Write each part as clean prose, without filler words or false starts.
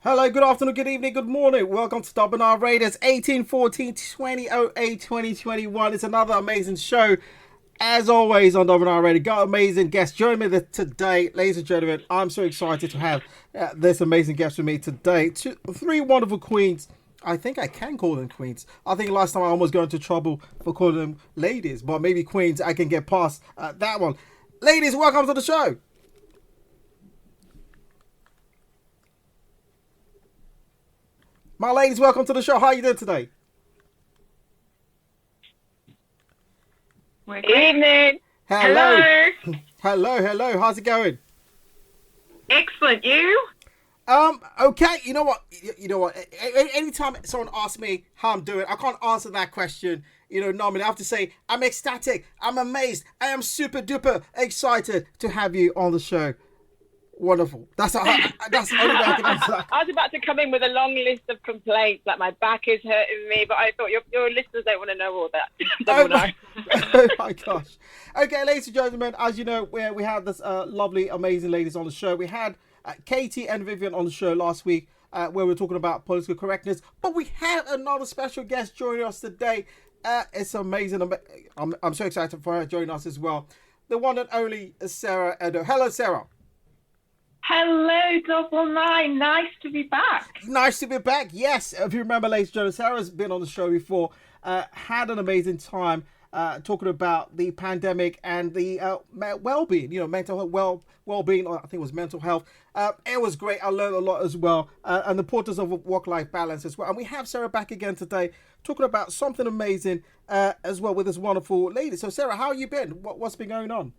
Hello, good afternoon, good evening, good morning. Welcome to Double9radio. It's 18/14/2008/2021. It's another amazing show. As always on Double9radio, got amazing guests joining me today. Ladies and gentlemen, I'm so excited to have this amazing guest with me today. Three wonderful queens. I think I can call them queens. I think last time I almost got into trouble for calling them ladies, but maybe queens, I can get past that one. Ladies, welcome to the show. My ladies, welcome to the show. How are you doing today? Evening. Hello. Hello. How's it going? Excellent. You? Okay. You know what? Anytime someone asks me how I'm doing, I can't answer that question. Normally I have to say I'm ecstatic. I'm amazed. I am super duper excited to have you on the show. Wonderful. That's the only way I can answer that. I was about to come in with a long list of complaints, like my back is hurting me, but I thought your listeners don't want to know all that. Oh my gosh. Okay, ladies and gentlemen, as you know, we had this lovely, amazing ladies on the show. We had Katie and Vivian on the show last week where we were talking about political correctness, but we have another special guest joining us today. It's amazing. I'm so excited for her joining us as well. The one and only Sarah Eddo. Hello, Sarah. Hello, Double9. Nice to be back. Nice to be back. Yes, if you remember, ladies and gentlemen, Sarah's been on the show before. Had an amazing time talking about the pandemic and the well-being. Mental health, well-being. I think it was mental health. It was great. I learned a lot as well, and the importance of work-life balance as well. And we have Sarah back again today, talking about something amazing as well with this wonderful lady. So, Sarah, how have you been? What's been going on?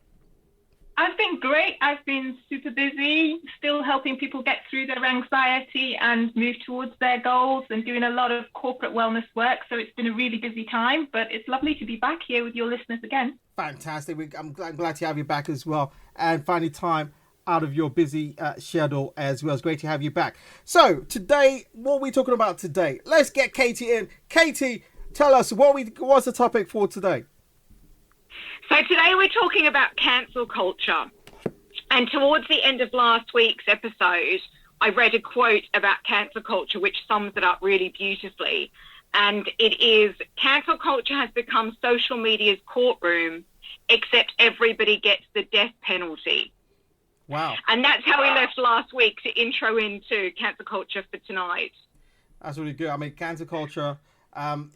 I've been great. I've been super busy, still helping people get through their anxiety and move towards their goals and doing a lot of corporate wellness work. So it's been a really busy time, but it's lovely to be back here with your listeners again. Fantastic. I'm glad to have you back as well and finding time out of your busy schedule as well. It's great to have you back. So today, what are we talking about today? Let's get Katie in. Katie, tell us what's the topic for today? So today we're talking about cancel culture. And towards the end of last week's episode, I read a quote about cancel culture, which sums it up really beautifully. And it is, cancel culture has become social media's courtroom, except everybody gets the death penalty. Wow. And that's how we left last week to intro into cancel culture for tonight. That's really good. I mean, cancel culture...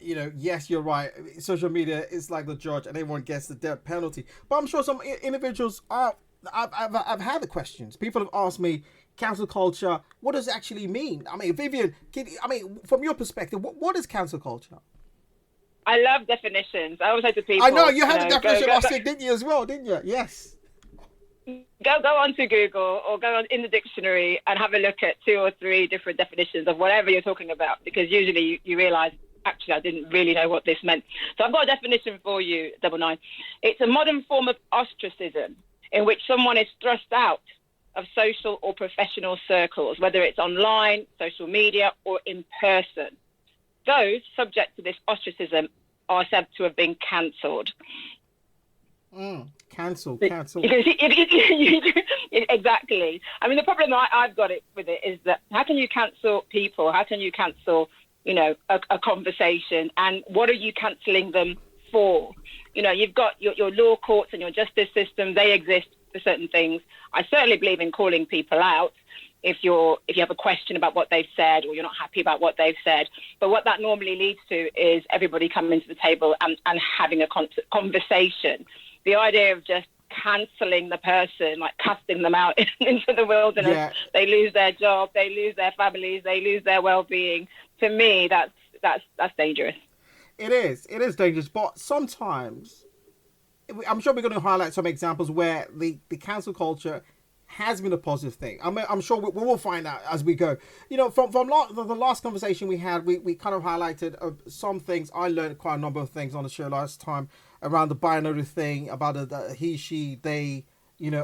yes, you're right. Social media is like the judge, and everyone gets the death penalty. But I'm sure some individuals are. I've had the questions. People have asked me, cancel culture. What does it actually mean? I mean, Vivian, from your perspective, what is cancel culture? I love definitions. I always say to people. I know you had the definition last week, didn't you? As well, didn't you? Yes. Go onto Google or go on in the dictionary and have a look at 2 or 3 different definitions of whatever you're talking about, because usually you realise. Actually, I didn't really know what this meant. So I've got a definition for you, Double9. It's a modern form of ostracism in which someone is thrust out of social or professional circles, whether it's online, social media, or in person. Those subject to this ostracism are said to have been cancelled. Cancel. Exactly. I mean, the problem I've got with it is that how can you cancel people? How can you cancel a conversation, and what are you cancelling them for? You've got your law courts and your justice system. They exist for certain things. I certainly believe in calling people out if you have a question about what they've said or you're not happy about what they've said. But what that normally leads to is everybody coming to the table and having a conversation. The idea of just cancelling the person, like casting them out into the wilderness, yeah. They lose their job, they lose their families, they lose their well-being. To me, that's dangerous. It is dangerous, but sometimes I'm sure we're going to highlight some examples where the cancel culture has been a positive thing. I'm sure we will find out as we go. From the last conversation we had, we kind of highlighted some things. I learned quite a number of things on the show last time around the binary thing, about the he, she, they,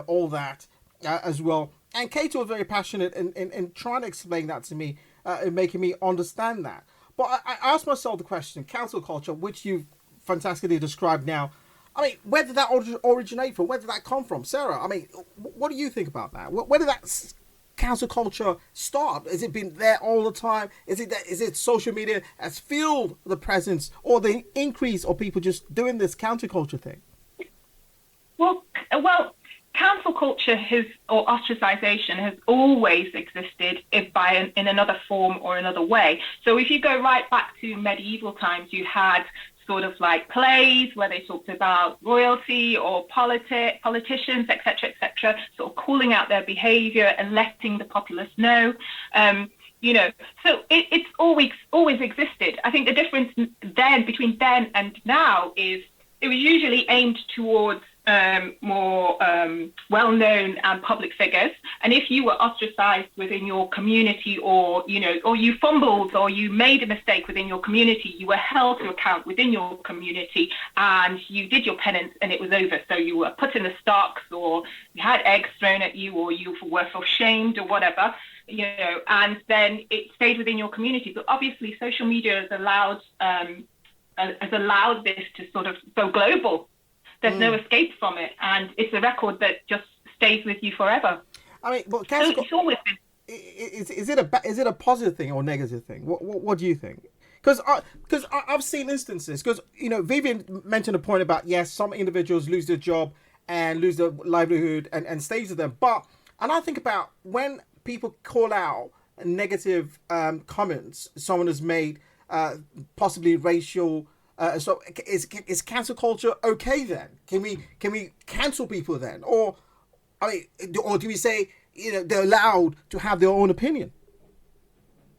all that as well. And Katie was very passionate in trying to explain that to me, and making me understand that. But I asked myself the question, cancel culture, which you've fantastically described now. I mean, where did that originate from? Where did that come from? Sarah, I mean, what do you think about that? Where did that cancel culture start? Has it been there all the time? Is it social media has fueled the presence or the increase of people just doing this counterculture thing? Well, cancel culture or ostracization has always existed in another form or another way. So if you go right back to medieval times, you had sort of like plays where they talked about royalty or politicians, etc., sort of calling out their behavior and letting the populace know. So it's always existed. I think the difference between then and now is it was usually aimed towards more well-known and public figures, and if you were ostracized within your community, or you fumbled or you made a mistake within your community, you were held to account within your community, and you did your penance, and it was over. So you were put in the stocks, or you had eggs thrown at you, or you were shamed, or whatever, and then it stayed within your community. But obviously, social media has allowed this to sort of go global. There's no escape from it, and it's a record that just stays with you forever. I mean, but it's always been. Is it a positive thing or negative thing? What do you think? Because I've seen instances. Because Vivian mentioned a point about, yes, some individuals lose their job and lose their livelihood and stays with them. And I think about when people call out negative comments someone has made, possibly racial. So is cancel culture okay then? Can we cancel people then, or do we say they're allowed to have their own opinion?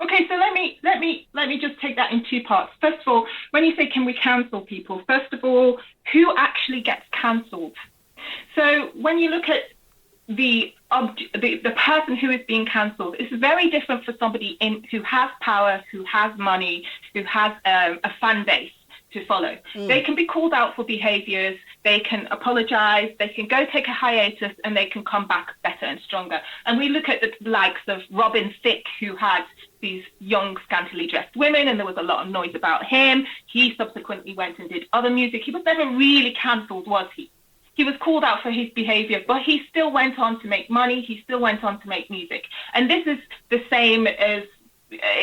Okay, so let me just take that in two parts. First of all, when you say can we cancel people, first of all, who actually gets cancelled? So when you look at the person who is being cancelled, it's very different for somebody who has power, who has money, who has a fan base to follow. They can be called out for behaviors, they can apologize, they can go take a hiatus, and they can come back better and stronger. And we look at the likes of Robin Thicke, who had these young, scantily dressed women, and there was a lot of noise about him. He subsequently went and did other music. He was never really cancelled, was he? He was called out for his behavior, but he still went on to make money. He still went on to make music. And this is the same as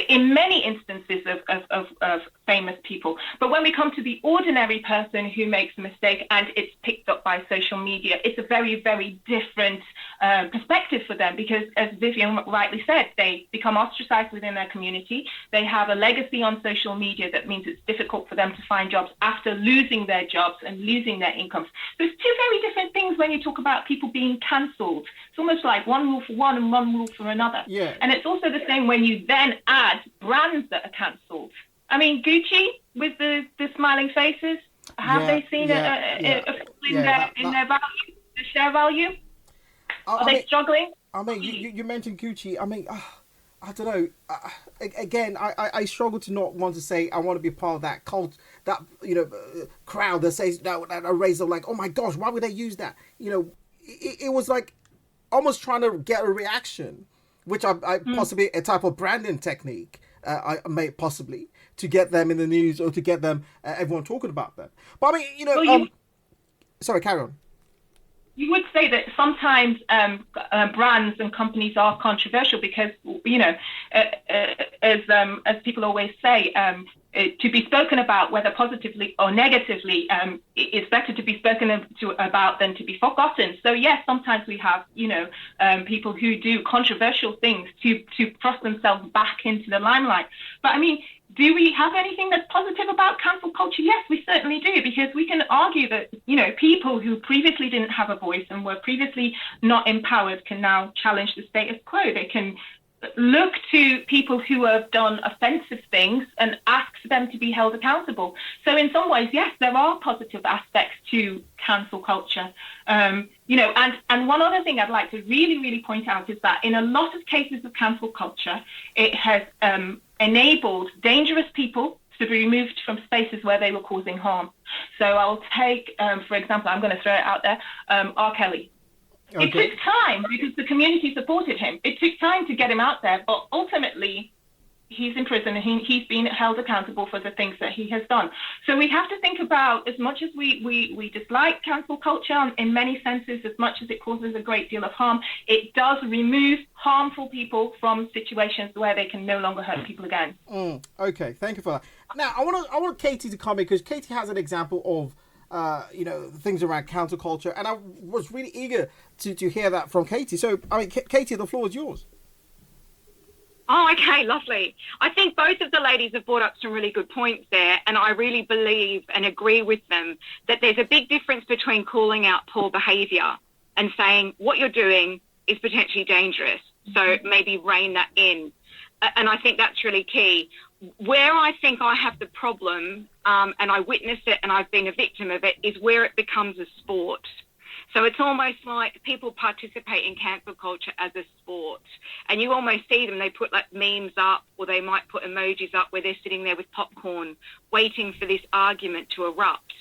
in many instances of famous people. But when we come to the ordinary person who makes a mistake and it's picked up by social media, it's a very, very different perspective for them, because as Vivian rightly said, they become ostracized within their community. They have a legacy on social media that means it's difficult for them to find jobs after losing their jobs and losing their incomes. So it's two very different things when you talk about people being cancelled. It's almost like one rule for one and one rule for another. Yeah. And it's also the same when you then add brands that are cancelled. I mean, Gucci with the smiling faces, have they seen a fall in their value, the share value? Are they struggling? I mean, you mentioned Gucci. I mean, I don't know. Again, I struggle to not want to say I want to be part of that cult, that crowd that says that raise of like, oh my gosh, why would they use that? It was like almost trying to get a reaction, which I possibly a type of branding technique. I may possibly to get them in the news or to get them everyone talking about them. But I mean, sorry, carry on. You would say that sometimes brands and companies are controversial because, as people always say, to be spoken about, whether positively or negatively, it's better to be spoken about than to be forgotten. So yes, sometimes we have, people who do controversial things to thrust themselves back into the limelight. But I mean, do we have anything that's positive about cancel culture? Yes, we certainly do, because we can argue that, people who previously didn't have a voice and were previously not empowered can now challenge the status quo. They can look to people who have done offensive things and ask them to be held accountable. So in some ways, yes, there are positive aspects to cancel culture. And one other thing I'd like to really, really point out is that in a lot of cases of cancel culture, it has enabled dangerous people to be removed from spaces where they were causing harm. So I'll take, for example, I'm going to throw it out there, R. Kelly. Okay. It took time because the community supported him. It took time to get him out there, but ultimately he's in prison and he's been held accountable for the things that he has done. So we have to think about, as much as we dislike cancel culture in many senses, as much as it causes a great deal of harm, it does remove harmful people from situations where they can no longer hurt people again. Okay, thank you for that. Now, I want Katie to come in, because Katie has an example of things around cancel culture, and I was really eager to hear that from Katie. So, I mean, Katie, the floor is yours. Oh, okay, lovely. I think both of the ladies have brought up some really good points there, and I really believe and agree with them that there's a big difference between calling out poor behaviour and saying what you're doing is potentially dangerous, so maybe rein that in. And I think that's really key. Where I think I have the problem, and I witness it and I've been a victim of it, is where it becomes a sport. So it's almost like people participate in cancel culture as a sport, and you almost see them, they put like memes up, or they might put emojis up where they're sitting there with popcorn waiting for this argument to erupt.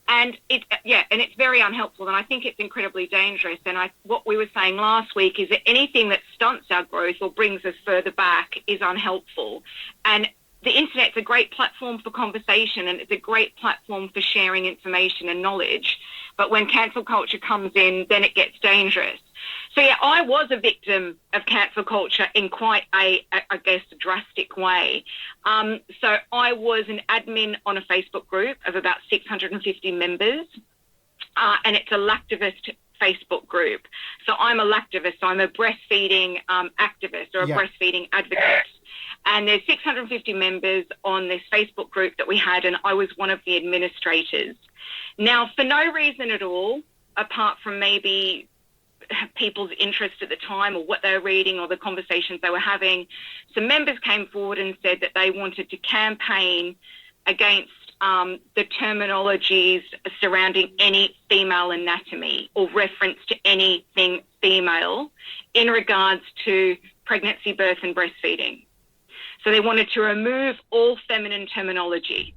And it's very unhelpful, and I think it's incredibly dangerous. And what we were saying last week is that anything that stunts our growth or brings us further back is unhelpful. And the internet's a great platform for conversation, and it's a great platform for sharing information and knowledge. But when cancel culture comes in, then it gets dangerous. So, yeah, I was a victim of cancel culture in quite a drastic way. So I was an admin on a Facebook group of about 650 members, and it's a lactivist Facebook group. So I'm a lactivist, so I'm a breastfeeding activist or a breastfeeding advocate. And there's 650 members on this Facebook group that we had, and I was one of the administrators. Now, for no reason at all, apart from maybe people's interest at the time or what they were reading or the conversations they were having, some members came forward and said that they wanted to campaign against the terminologies surrounding any female anatomy or reference to anything female in regards to pregnancy, birth and breastfeeding. So they wanted to remove all feminine terminology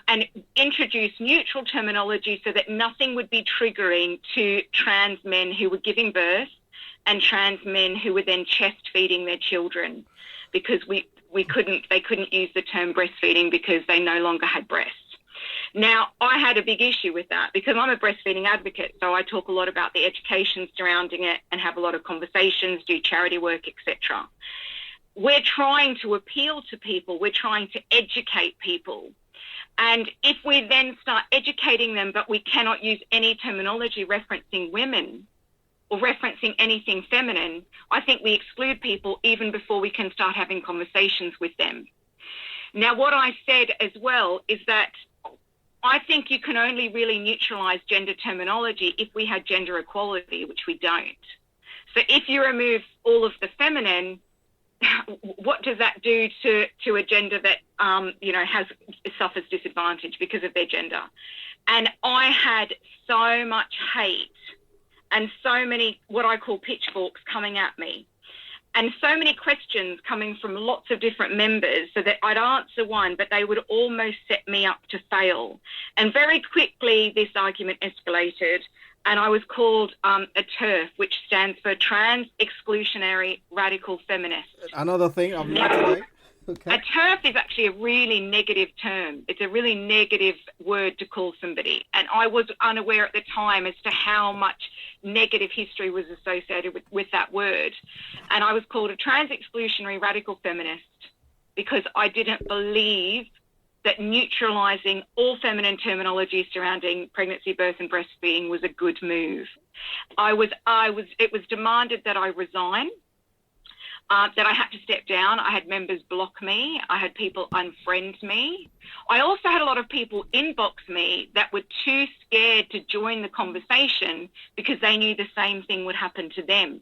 and introduce neutral terminology so that nothing would be triggering to trans men who were giving birth and trans men who were then chest feeding their children, because they couldn't use the term breastfeeding because they no longer had breasts. Now, I had a big issue with that because I'm a breastfeeding advocate, so I talk a lot about the education surrounding it and have a lot of conversations, do charity work, etc. We're trying to appeal to people. We're trying to educate people. And if we then start educating them, but we cannot use any terminology referencing women or referencing anything feminine, I think we exclude people even before we can start having conversations with them. Now, what I said as well is that I think you can only really neutralise gender terminology if we had gender equality, which we don't. So if you remove all of the feminine, what does that do to a gender that suffers disadvantage because of their gender? And I had so much hate and so many what I call pitchforks coming at me, and so many questions coming from lots of different members, so that I'd answer one, but they would almost set me up to fail. And very quickly this argument escalated, and I was called a TERF, which stands for Trans Exclusionary Radical Feminist. Another thing I've learned today. Okay. A TERF is actually a really negative term. It's a really negative word to call somebody. And I was unaware at the time as to how much negative history was associated with that word. And I was called a Trans Exclusionary Radical Feminist because I didn't believe that neutralising all feminine terminology surrounding pregnancy, birth and breastfeeding was a good move. It was demanded that I resign, that I had to step down. I had members block me. I had people unfriend me. I also had a lot of people inbox me that were too scared to join the conversation because they knew the same thing would happen to them.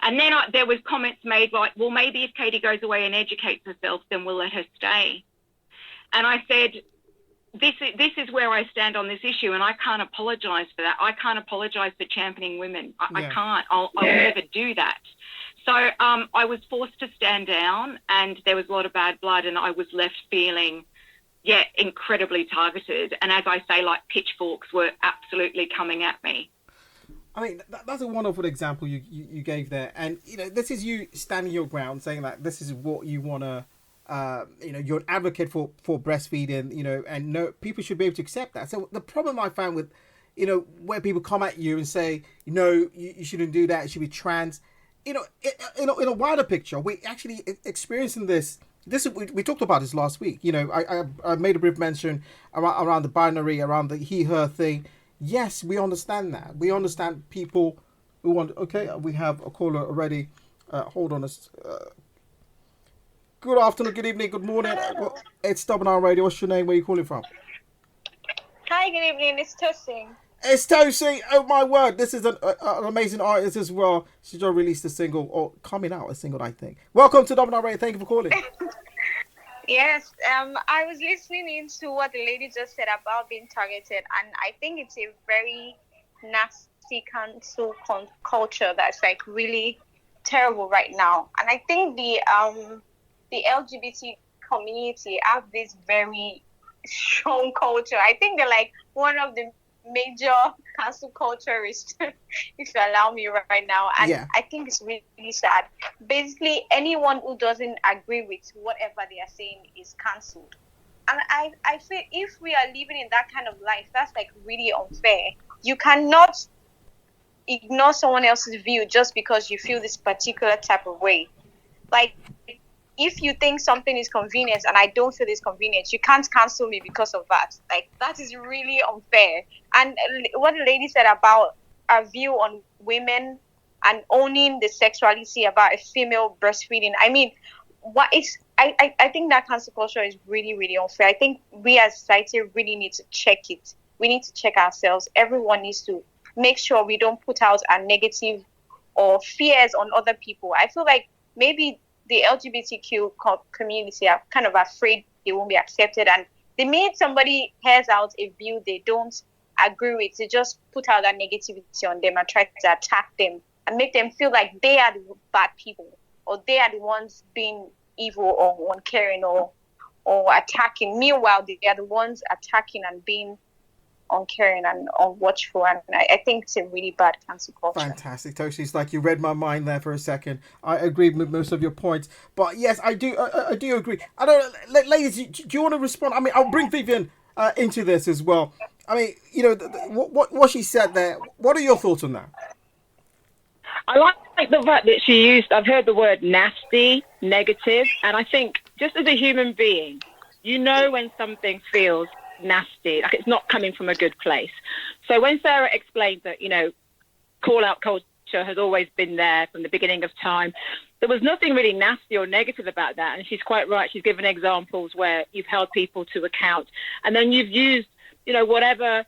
And then there was comments made like, well, maybe if Katie goes away and educates herself, then we'll let her stay. And I said, this is where I stand on this issue, and I can't apologise for that. I can't apologise for championing women. I can't. I'll never do that. So I was forced to stand down, and there was a lot of bad blood, and I was left feeling, incredibly targeted. And as I say, like pitchforks were absolutely coming at me. I mean, that's a wonderful example you gave there. And, this is you standing your ground, saying that this is what you want to, you're an advocate for breastfeeding, and no, people should be able to accept that. So the problem I found with, where people come at you and say, you shouldn't do that. It should be trans. In a wider picture, we actually experiencing this. We talked about this last week. I made a brief mention around the binary, around the he/her thing. Yes, we understand that. We understand people who want. Okay, we have a caller already. Hold on. Good afternoon, good evening, good morning. It's Double9radio. What's your name? Where are you calling from? Hi, good evening. It's Tosin. It's Tosin. Oh my word! This is an amazing artist as well. She just released a single, or coming out a single, I think. Welcome to Double9radio. Thank you for calling. Yes, I was listening into what the lady just said about being targeted, and I think it's a very nasty cancel culture that's like really terrible right now. And I think the LGBT community have this very strong culture. I think they're like one of the major cancel culturists, if you allow me right now. And yeah. I think it's really, really sad. Basically, anyone who doesn't agree with whatever they are saying is cancelled. And I feel if we are living in that kind of life, that's like really unfair. You cannot ignore someone else's view just because you feel this particular type of way. Like, if you think something is convenient and I don't feel it's convenient, you can't cancel me because of that. Like, that is really unfair. And what the lady said about our view on women and owning the sexuality about a female breastfeeding, I mean, I think that cancel culture is really, really unfair. I think we as society really need to check it. We need to check ourselves. Everyone needs to make sure we don't put out our negative or fears on other people. I feel like maybe the LGBTQ community are kind of afraid they won't be accepted, and they made somebody hears out a view they don't agree with to just put out that negativity on them and try to attack them and make them feel like they are the bad people, or they are the ones being evil or uncaring or attacking. Meanwhile, they are the ones attacking and being uncaring and unwatchful, and I think it's a really bad cancel culture. Fantastic, Toshi. It's like you read my mind there for a second. I agree with most of your points, but yes, I do agree. I don't, ladies, do you want to respond? I mean, I'll bring Vivian into this as well. I mean, what she said there. What are your thoughts on that? I like the fact that she used. I've heard the word nasty, negative, and I think just as a human being, when something feels nasty, like it's not coming from a good place. So when Sarah explained that, call out culture has always been there from the beginning of time, there was nothing really nasty or negative about that. And she's quite right. She's given examples where you've held people to account, and then you've used, whatever,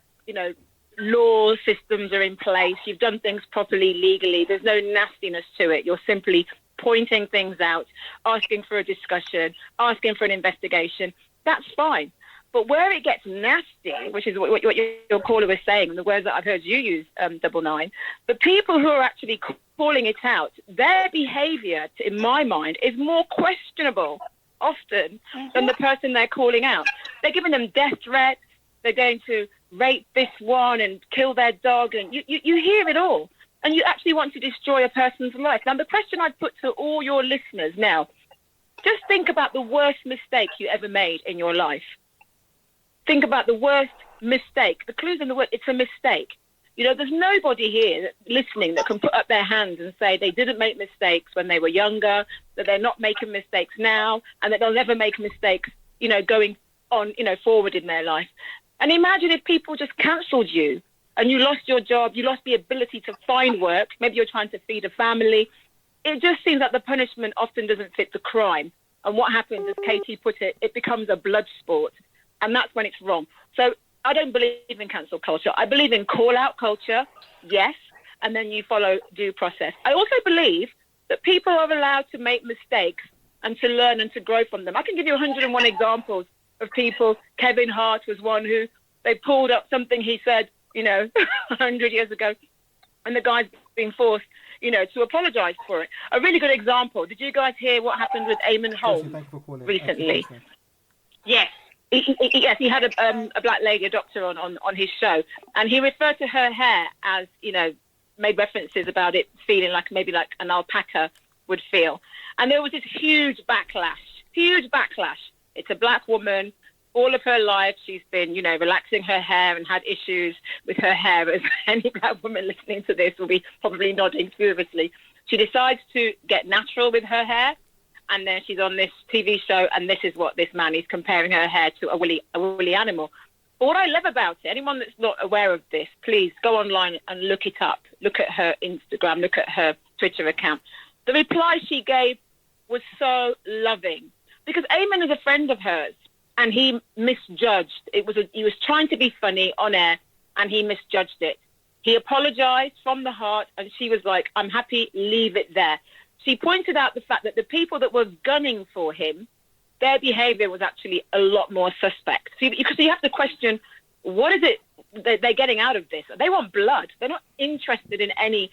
law systems are in place. You've done things properly legally. There's no nastiness to it. You're simply pointing things out, asking for a discussion, asking for an investigation. That's fine. But where it gets nasty, which is what your caller was saying, and the words that I've heard you use, Double9, the people who are actually calling it out, their behaviour, in my mind, is more questionable often than the person they're calling out. They're giving them death threats. They're going to rape this one and kill their dog. And you hear it all. And you actually want to destroy a person's life. Now, the question I'd put to all your listeners now, just think about the worst mistake you ever made in your life. Think about the worst mistake. The clue's in the word, it's a mistake. There's nobody here listening that can put up their hands and say they didn't make mistakes when they were younger, that they're not making mistakes now, and that they'll never make mistakes, going on, forward in their life. And imagine if people just cancelled you and you lost your job, you lost the ability to find work, maybe you're trying to feed a family. It just seems like the punishment often doesn't fit the crime. And what happens, as Katie put it, it becomes a blood sport. And that's when it's wrong. So I don't believe in cancel culture. I believe in call-out culture, yes, and then you follow due process. I also believe that people are allowed to make mistakes and to learn and to grow from them. I can give you 101 examples of people. Kevin Hart was one who they pulled up something he said, 100 years ago, and the guy's being forced, to apologise for it. A really good example. Did you guys hear what happened with Eamon Holmes recently? Yes. Yes, he had a black lady, a doctor on his show, and he referred to her hair as, made references about it feeling like maybe like an alpaca would feel. And there was this huge backlash. It's a black woman, all of her life, she's been, relaxing her hair and had issues with her hair, as any black woman listening to this will be probably nodding furiously. She decides to get natural with her hair, and then she's on this TV show, and this is what this man is comparing her hair to a woolly animal. But what I love about it, anyone that's not aware of this, please go online and look it up. Look at her Instagram, look at her Twitter account. The reply she gave was so loving, because Eamon is a friend of hers, and he misjudged. He was trying to be funny on air, and he misjudged it. He apologized from the heart, and she was like, I'm happy, leave it there. She pointed out the fact that the people that were gunning for him, their behavior was actually a lot more suspect. Because you have to question, what is it that they're getting out of this? They want blood. They're not interested in any,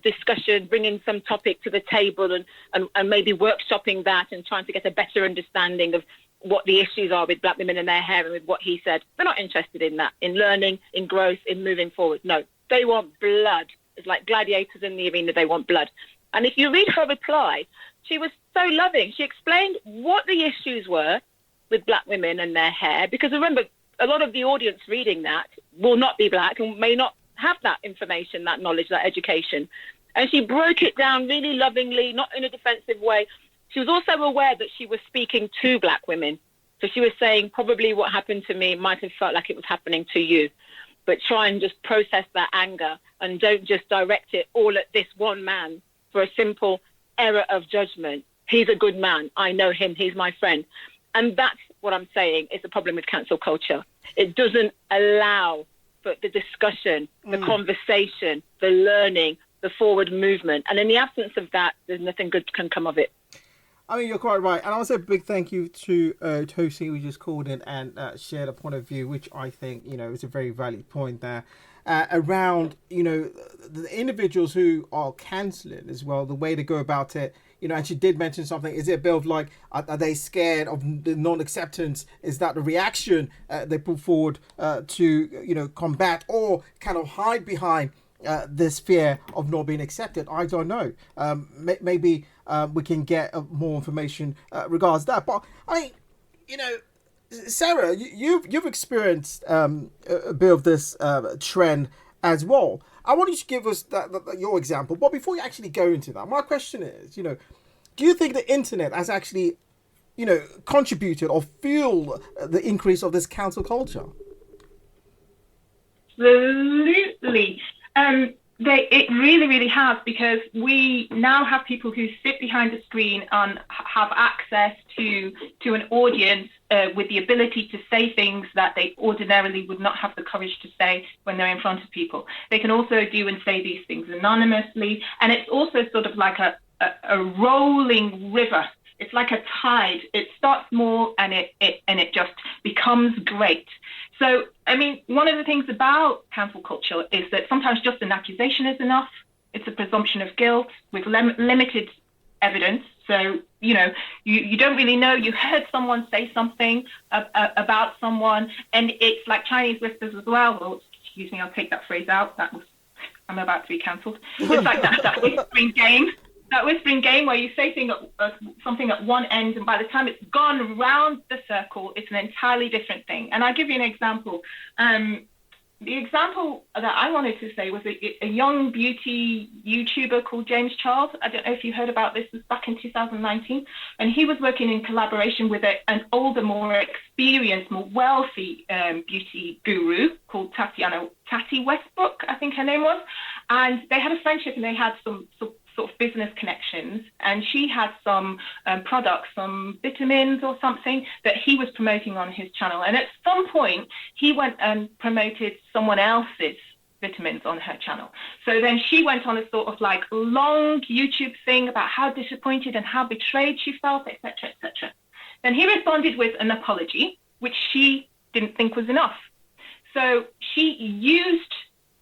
discussion, bringing some topic to the table and maybe workshopping that and trying to get a better understanding of what the issues are with black women and their hair and with what he said. They're not interested in that, in learning, in growth, in moving forward. No, they want blood. It's like gladiators in the arena, they want blood. And if you read her reply, she was so loving. She explained what the issues were with black women and their hair, because remember, a lot of the audience reading that will not be black and may not have that information, that knowledge, that education. And she broke it down really lovingly, not in a defensive way. She was also aware that she was speaking to black women. So she was saying, probably what happened to me might have felt like it was happening to you. But try and just process that anger and don't just direct it all at this one man for a simple error of judgment. He's a good man. I know him. He's my friend. And that's what I'm saying is the problem with cancel culture. It doesn't allow for the discussion, the conversation, the learning, the forward movement. And in the absence of that, there's nothing good can come of it. I mean, you're quite right. And I want to say a big thank you to Tosi, who just called in and shared a point of view, which I think, is a very valid point there. Around, the individuals who are cancelling as well, the way to go about it, and she did mention something. Is it a bit of like, are they scared of the non-acceptance? Is that the reaction they put forward to, combat or kind of hide behind this fear of not being accepted? I don't know. Maybe we can get more information regards that. But I mean, Sarah, you've experienced a bit of this trend as well. I want you to give us your example. But before you actually go into that, my question is, do you think the internet has actually, contributed or fueled the increase of this cancel culture? Absolutely. It really, really has, because we now have people who sit behind a screen and have access to an audience with the ability to say things that they ordinarily would not have the courage to say when they're in front of people. They can also do and say these things anonymously, and it's also sort of like a rolling river. It's like a tide. It starts small and it just becomes great. So, I mean, one of the things about cancel culture is that sometimes just an accusation is enough. It's a presumption of guilt with limited evidence. So, you don't really know. You heard someone say something about someone, and it's like Chinese whispers as well. Oh, excuse me, I'll take that phrase out. I'm about to be cancelled. It's like that whispering game. That whispering game where you say something at one end, and by the time it's gone round the circle, it's an entirely different thing. And I'll give you an example. The example that I wanted to say was a young beauty YouTuber called James Charles. I don't know if you heard about this. It was back in 2019. And he was working in collaboration with an older, more experienced, more wealthy beauty guru called Tati Westbrook, I think her name was. And they had a friendship, and they had some sort of business connections, and she had some products, some vitamins or something that he was promoting on his channel. And at some point he went and promoted someone else's vitamins on her channel. So then she went on a sort of like long YouTube thing about how disappointed and how betrayed she felt, etc., etc. Then he responded with an apology, which she didn't think was enough. So she used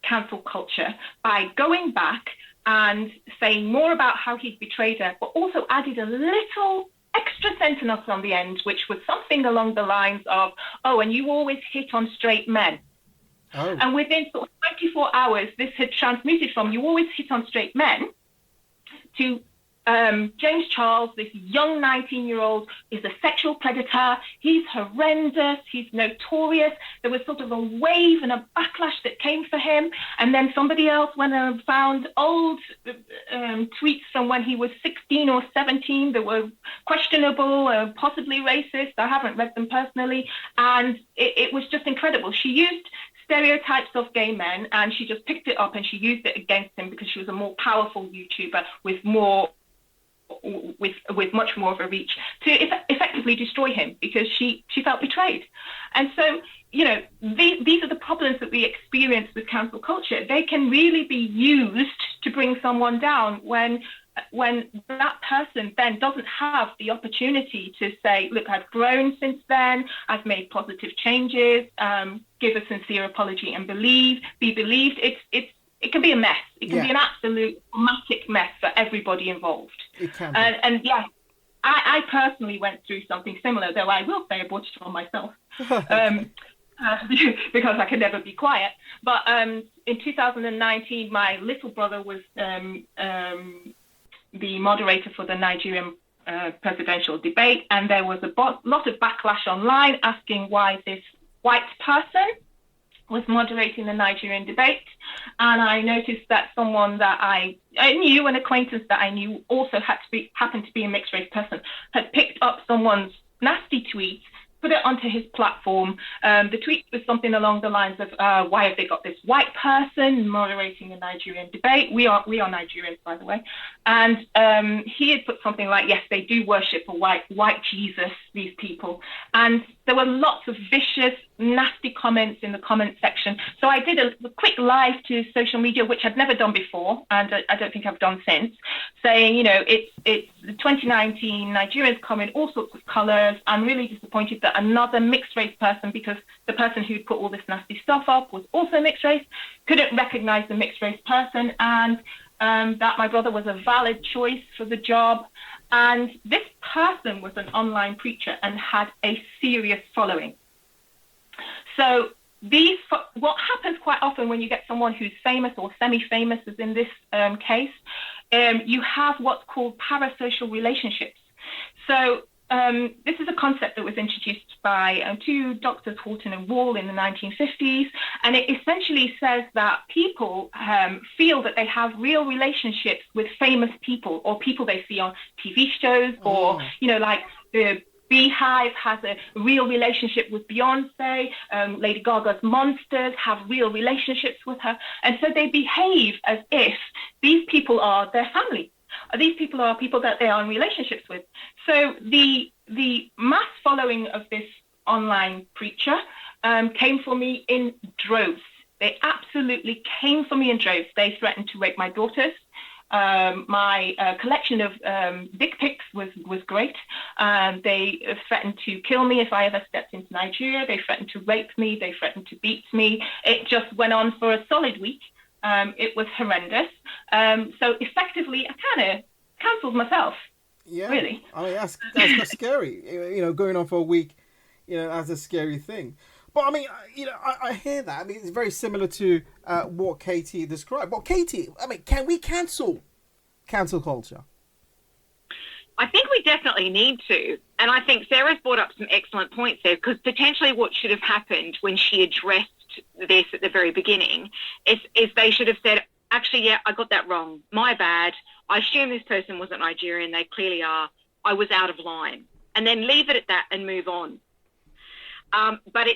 cancel culture by going back and saying more about how he'd betrayed her, but also added a little extra sentence on the end, which was something along the lines of, oh, and you always hit on straight men. Oh. And within sort of 24 hours, this had transmuted from you always hit on straight men to James Charles, this young 19-year-old, is a sexual predator. He's horrendous. He's notorious. There was sort of a wave and a backlash that came for him. And then somebody else went and found old tweets from when he was 16 or 17 that were questionable, possibly racist. I haven't read them personally. And it was just incredible. She used stereotypes of gay men, and she just picked it up and she used it against him because she was a more powerful YouTuber with much more of a reach to effectively destroy him because she felt betrayed. And so, you know, these are the problems that we experience with cancel culture. They can really be used to bring someone down when that person then doesn't have the opportunity to say, look, I've grown since then, I've made positive changes, give a sincere apology and be believed. It can be a mess. It can be an absolute traumatic mess for everybody involved. It can be. And yeah, I personally went through something similar, though I will say I brought it on myself. Because I could never be quiet. But in 2019, my little brother was the moderator for the Nigerian presidential debate, and there was a lot of backlash online asking why this white person was moderating the Nigerian debate. And I noticed that someone that I knew, an acquaintance that I knew, also happened to be a mixed race person, had picked up someone's nasty tweet, put it onto his platform. The tweet was something along the lines of, why have they got this white person moderating a Nigerian debate? We are Nigerians, by the way. And he had put something like, yes, they do worship a white Jesus, these people. And there were lots of vicious, nasty comments in the comment section. So I did a quick live to social media, which I'd never done before, and I don't think I've done since, saying, you know, it's 2019, Nigerians come in all sorts of colours. I'm really disappointed that another mixed race person, because the person who'd put all this nasty stuff up was also mixed race, couldn't recognise the mixed race person, and that my brother was a valid choice for the job. And this person was an online preacher and had a serious following. So what happens quite often when you get someone who's famous or semi-famous, as in this case, you have what's called parasocial relationships. So this is a concept that was introduced by two doctors, Horton and Wall, in the 1950s, and it essentially says that people feel that they have real relationships with famous people or people they see on TV shows, or, you know, like the Beehive has a real relationship with Beyonce, Lady Gaga's Monsters have real relationships with her, and so they behave as if these people are their family. These people are people that they are in relationships with. So the mass following of this online preacher came for me in droves. They absolutely came for me in droves. They threatened to rape my daughters. My collection of dick pics was great. They threatened to kill me if I ever stepped into Nigeria. They threatened to rape me. They threatened to beat me. It just went on for a solid week. It was horrendous. So effectively, I kind of cancelled myself. Yeah, really. I mean, that's scary. You know, going on for a week, you know, that's a scary thing. But I mean, you know, I hear that. I mean, it's very similar to what Katie described. But Katie, I mean, can we cancel culture? I think we definitely need to. And I think Sarah's brought up some excellent points there, because potentially what should have happened when she addressed this at the very beginning is they should have said, actually, yeah, I got that wrong. My bad. I assume this person wasn't Nigerian. They clearly are. I was out of line. And then leave it at that and move on. But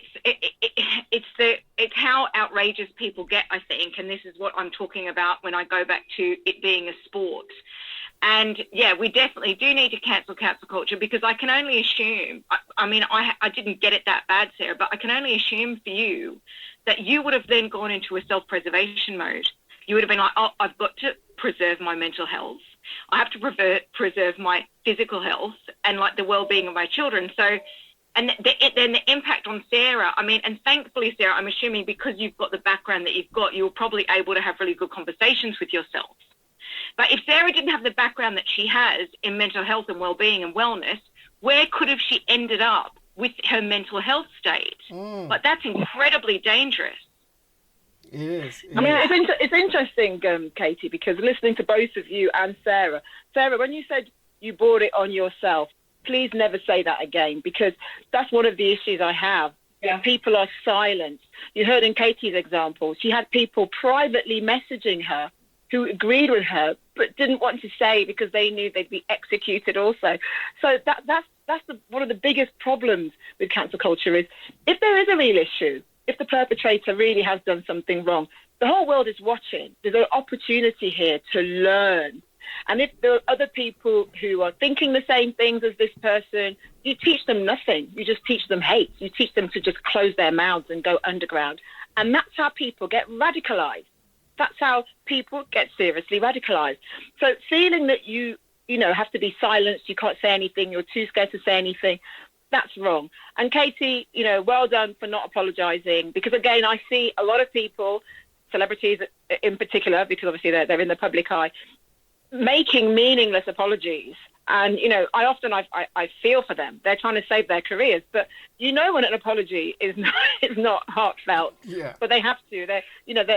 it's how outrageous people get, I think, and this is what I'm talking about when I go back to it being a sport. And yeah, we definitely do need to cancel culture, because I can only assume, I didn't get it that bad, Sarah, but I can only assume for you that you would have then gone into a self-preservation mode. You would have been like, oh, I've got to preserve my mental health. I have to preserve my physical health and like the well-being of my children. So, and then the impact on Sarah, I mean, and thankfully, Sarah, I'm assuming because you've got the background that you've got, you're probably able to have really good conversations with yourself. But if Sarah didn't have the background that she has in mental health and well-being and wellness, where could have she ended up with her mental health state? Like, that's incredibly dangerous. It is. I mean, it's interesting, Katie, because listening to both of you and Sarah, when you said you brought it on yourself, please never say that again, because that's one of the issues I have. Yeah. People are silent. You heard in Katie's example, she had people privately messaging her who agreed with her but didn't want to say because they knew they'd be executed also. So that's one of the biggest problems with cancel culture is if there is a real issue, if the perpetrator really has done something wrong, the whole world is watching. There's an opportunity here to learn. And if there are other people who are thinking the same things as this person, you teach them nothing. You just teach them hate. You teach them to just close their mouths and go underground. And that's how people get radicalized. That's how people get seriously radicalized. So feeling that you have to be silenced, you can't say anything, you're too scared to say anything, that's wrong. And Katie, well done for not apologizing, because again, I see a lot of people, celebrities in particular, because obviously they're in the public eye, making meaningless apologies. And, I feel for them. They're trying to save their careers. But when an apology is not heartfelt. Yeah. But they have to. They're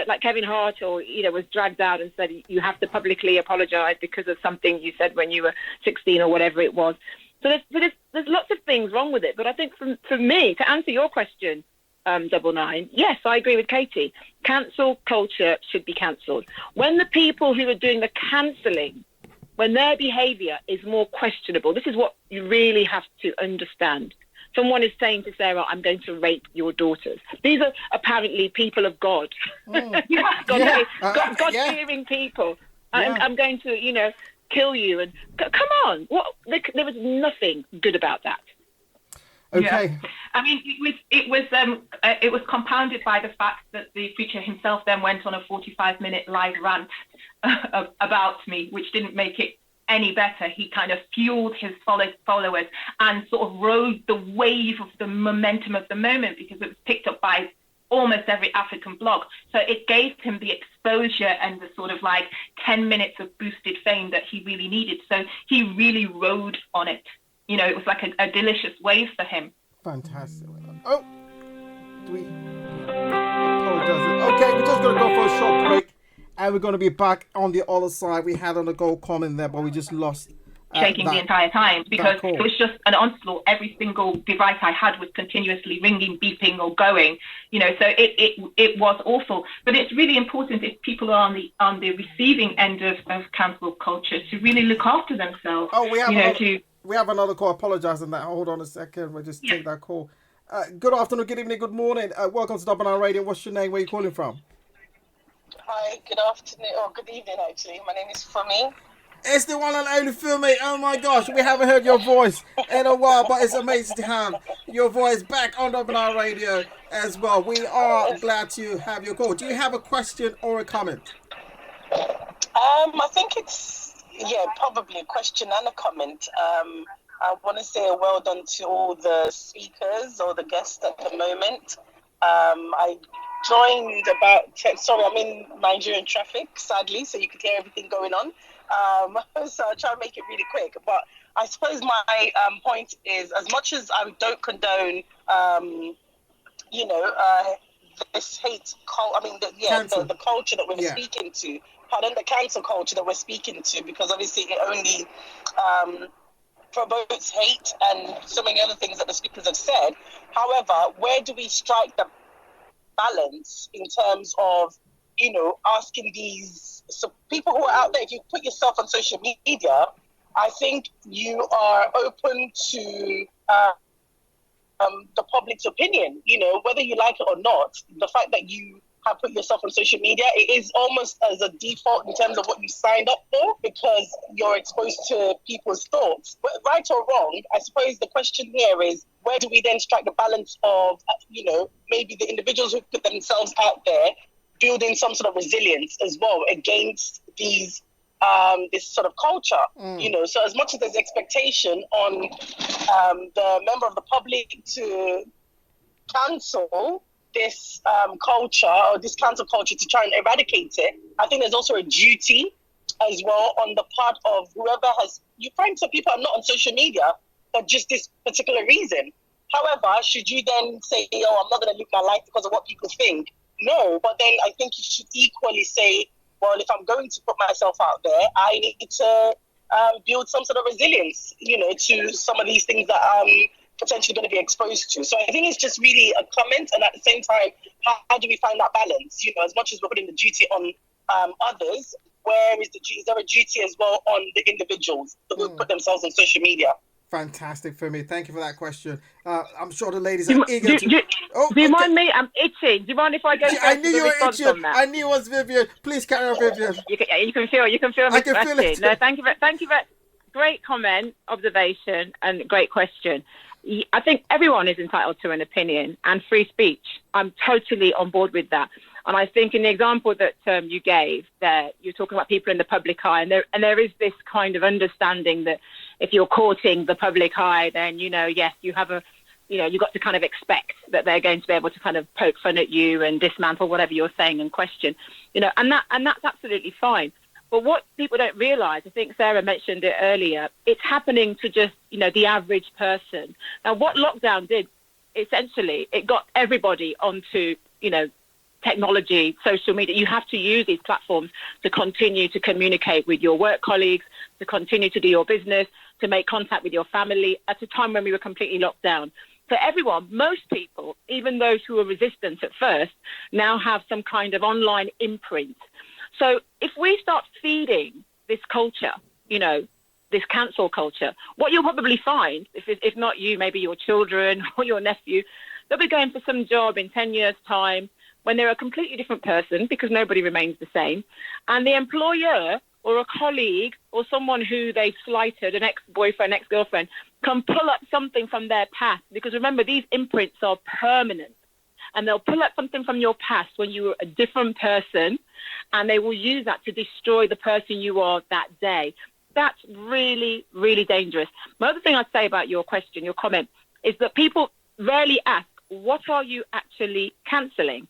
like Kevin Hart was dragged out and said, you have to publicly apologize because of something you said when you were 16 or whatever it was. So there's lots of things wrong with it. But I think for me, to answer your question, Double9, yes, I agree with Katie. Cancel culture should be cancelled. When the people who are doing the cancelling, when their behaviour is more questionable, this is what you really have to understand. Someone is saying to Sarah, I'm going to rape your daughters. These are apparently people of God. God-fearing people. Yeah. I'm going to, kill you. And come on. There was nothing good about that. Okay. Yeah. I mean, it was compounded by the fact that the preacher himself then went on a 45-minute live rant about me, which didn't make it any better. He kind of fueled his followers and sort of rode the wave of the momentum of the moment, because it was picked up by almost every African blog. So it gave him the exposure and the sort of 10 minutes of boosted fame that he really needed. So he really rode on it. It was like a delicious wave for him. Fantastic. Oh, do we apologize? Okay, we're just going to go for a short break, and we're going to be back on the other side. We had on a goal comment there, but we just lost. Shaking the entire time, because it was just an onslaught. Every single device I had was continuously ringing, beeping, or going. So it was awful. But it's really important, if people are on the receiving end of cancel culture, to really look after themselves. Oh, we have another call. Apologize on that. Hold on a second. We'll just take that call. Good afternoon, good evening, good morning. Welcome to Double9radio. What's your name? Where are you calling from? Hi, good afternoon, or good evening actually. My name is Fumi. It's the one and only Fumi. Oh my gosh, we haven't heard your voice in a while, but it's amazing to have your voice back on Double9radio as well. We are glad to have your call. Do you have a question or a comment? I think it's probably a question and a comment. I want to say a well done to all the speakers or the guests at the moment. I joined about 10, sorry, I'm in Nigerian traffic, sadly, so you could hear everything going on. So I'll try and make it really quick. But I suppose my point is, as much as I don't condone, this hate, the culture that we're speaking to, the cancel culture that we're speaking to, because obviously it only provokes hate and so many other things that the speakers have said. However, where do we strike the balance in terms of, asking these people who are out there? If you put yourself on social media, I think you are open to the public's opinion, whether you like it or not. The fact that you have put yourself on social media, it is almost as a default in terms of what you signed up for, because you're exposed to people's thoughts. But right or wrong, I suppose the question here is, where do we then strike the balance of, maybe the individuals who put themselves out there building some sort of resilience as well against these this sort of culture, So as much as there's expectation on the member of the public to cancel this culture, or this cancel culture, to try and eradicate it, I think there's also a duty as well on the part of whoever you find some people are not on social media for just this particular reason. However, should you then say, I'm not going to live my life because of what people think? no. But then I think you should equally say, well, if I'm going to put myself out there, I need to build some sort of resilience, to some of these things that I'm potentially going to be exposed to. So I think it's just really a comment, and at the same time, how do we find that balance? As much as we're putting the duty on others, is there a duty as well on the individuals that will put themselves on social media? Fantastic, Fumi. Thank you for that question. I'm sure the ladies are eager to... Do you mind me? I'm itching. Do you mind if I go I knew you were itching. On that? I knew it was Vivian. Please carry on, Vivian. You can feel me. I can feel it. No, thank you for great comment, observation, and great question. I think everyone is entitled to an opinion and free speech. I'm totally on board with that. And I think in the example that you gave there, you're talking about people in the public eye, and there is this kind of understanding that if you're courting the public eye, then, yes, you have you've got to kind of expect that they're going to be able to kind of poke fun at you and dismantle whatever you're saying and question, and that's absolutely fine. But what people don't realise, I think Sarah mentioned it earlier, it's happening to just, the average person. Now, what lockdown did, essentially, it got everybody onto, technology, social media. You have to use these platforms to continue to communicate with your work colleagues, to continue to do your business, to make contact with your family at a time when we were completely locked down. So everyone, most people, even those who were resistant at first, now have some kind of online imprint. So if we start feeding this culture, this cancel culture, what you'll probably find, if not you, maybe your children or your nephew, they'll be going for some job in 10 years' time when they're a completely different person, because nobody remains the same. And the employer or a colleague or someone who they slighted, an ex-boyfriend, ex-girlfriend, can pull up something from their past. Because remember, these imprints are permanent. And they'll pull up something from your past when you were a different person, and they will use that to destroy the person you are that day. That's really, really dangerous. My other thing I'd say about your question, your comment, is that people rarely ask, what are you actually cancelling?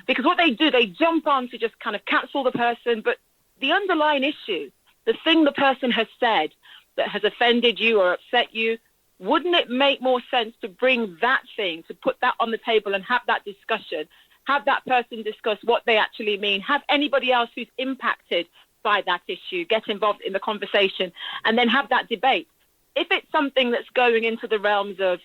Because what they do, they jump on to just kind of cancel the person, but the underlying issue, the thing the person has said that has offended you or upset you, wouldn't it make more sense to bring that thing, to put that on the table and have that discussion, have that person discuss what they actually mean, have anybody else who's impacted by that issue get involved in the conversation, and then have that debate. If it's something that's going into the realms of,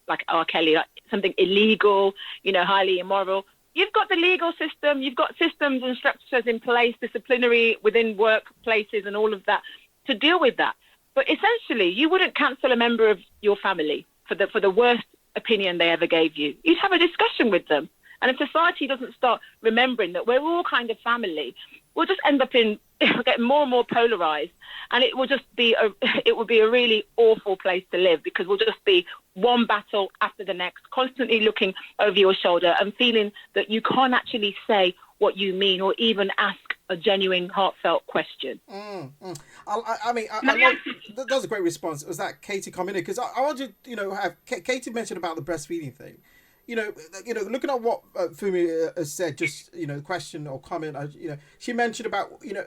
like R. Kelly, like something illegal, highly immoral, you've got the legal system, you've got systems and structures in place, disciplinary within workplaces and all of that to deal with that. But essentially, you wouldn't cancel a member of your family for the worst opinion they ever gave you. You'd have a discussion with them. And if society doesn't start remembering that we're all kind of family, we'll just end up getting more and more polarized. And it will be a really awful place to live, because we'll just be one battle after the next, constantly looking over your shoulder and feeling that you can't actually say what you mean or even ask a genuine, heartfelt question. I mean, that was a great response. Was that Katie commented? Because I want to, have Katie mentioned about the breastfeeding thing. Looking at what Fumi has said, just question or comment. She mentioned about at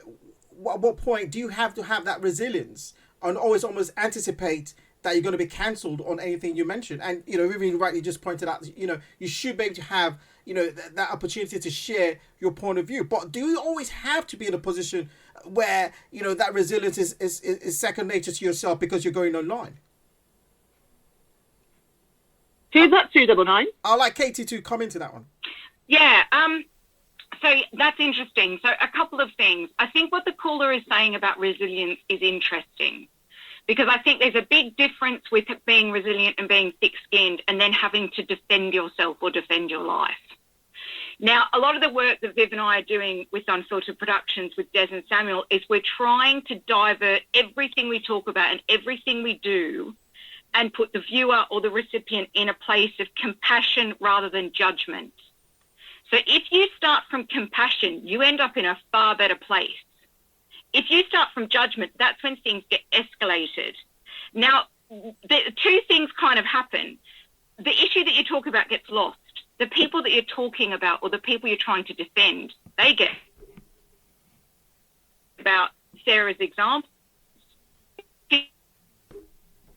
what point do you have to have that resilience and always almost anticipate that you're going to be cancelled on anything you mention. And Vivian rightly just pointed out, you should be able to have that opportunity to share your point of view. But do you always have to be in a position where that resilience is second nature to yourself because you're going online? Who's that to, Double 9? I'd like Katie to come into that one. Yeah, so that's interesting. So a couple of things. I think what the caller is saying about resilience is interesting, because I think there's a big difference with being resilient and being thick-skinned and then having to defend yourself or defend your life. Now, a lot of the work that Viv and I are doing with Unfiltered Productions with Des and Samuel is we're trying to divert everything we talk about and everything we do and put the viewer or the recipient in a place of compassion rather than judgment. So if you start from compassion, you end up in a far better place. If you start from judgment, that's when things get escalated. Now, the two things kind of happen. The issue that you talk about gets lost. The people that you're talking about or the people you're trying to defend, they get about Sarah's example.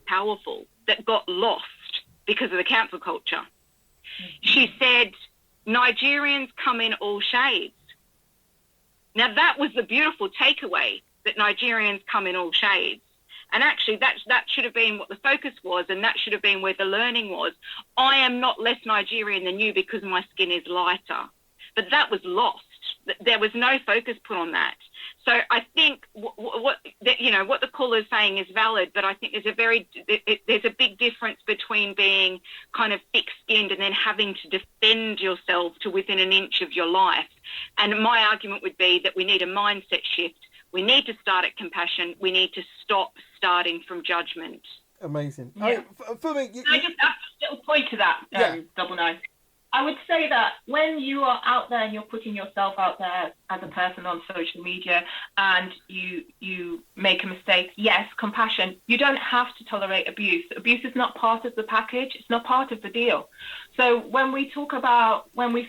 Powerful, that got lost because of the cancel culture. She said, Nigerians come in all shades. Now, that was the beautiful takeaway, that Nigerians come in all shades. And actually, that should have been what the focus was, and that should have been where the learning was. I am not less Nigerian than you because my skin is lighter. But that was lost. There was no focus put on that. So I think what the caller is saying is valid, but I think there's a big difference between being kind of thick-skinned and then having to defend yourself to within an inch of your life. And my argument would be that we need a mindset shift. We need to start at compassion. We need to stop starting from judgment. Amazing. Yeah. I mean, for me, Can I just add a little point to that, Double 9? I would say that when you are out there and you're putting yourself out there as a person on social media and you make a mistake, yes, compassion, you don't have to tolerate abuse. Abuse is not part of the package. It's not part of the deal. So when we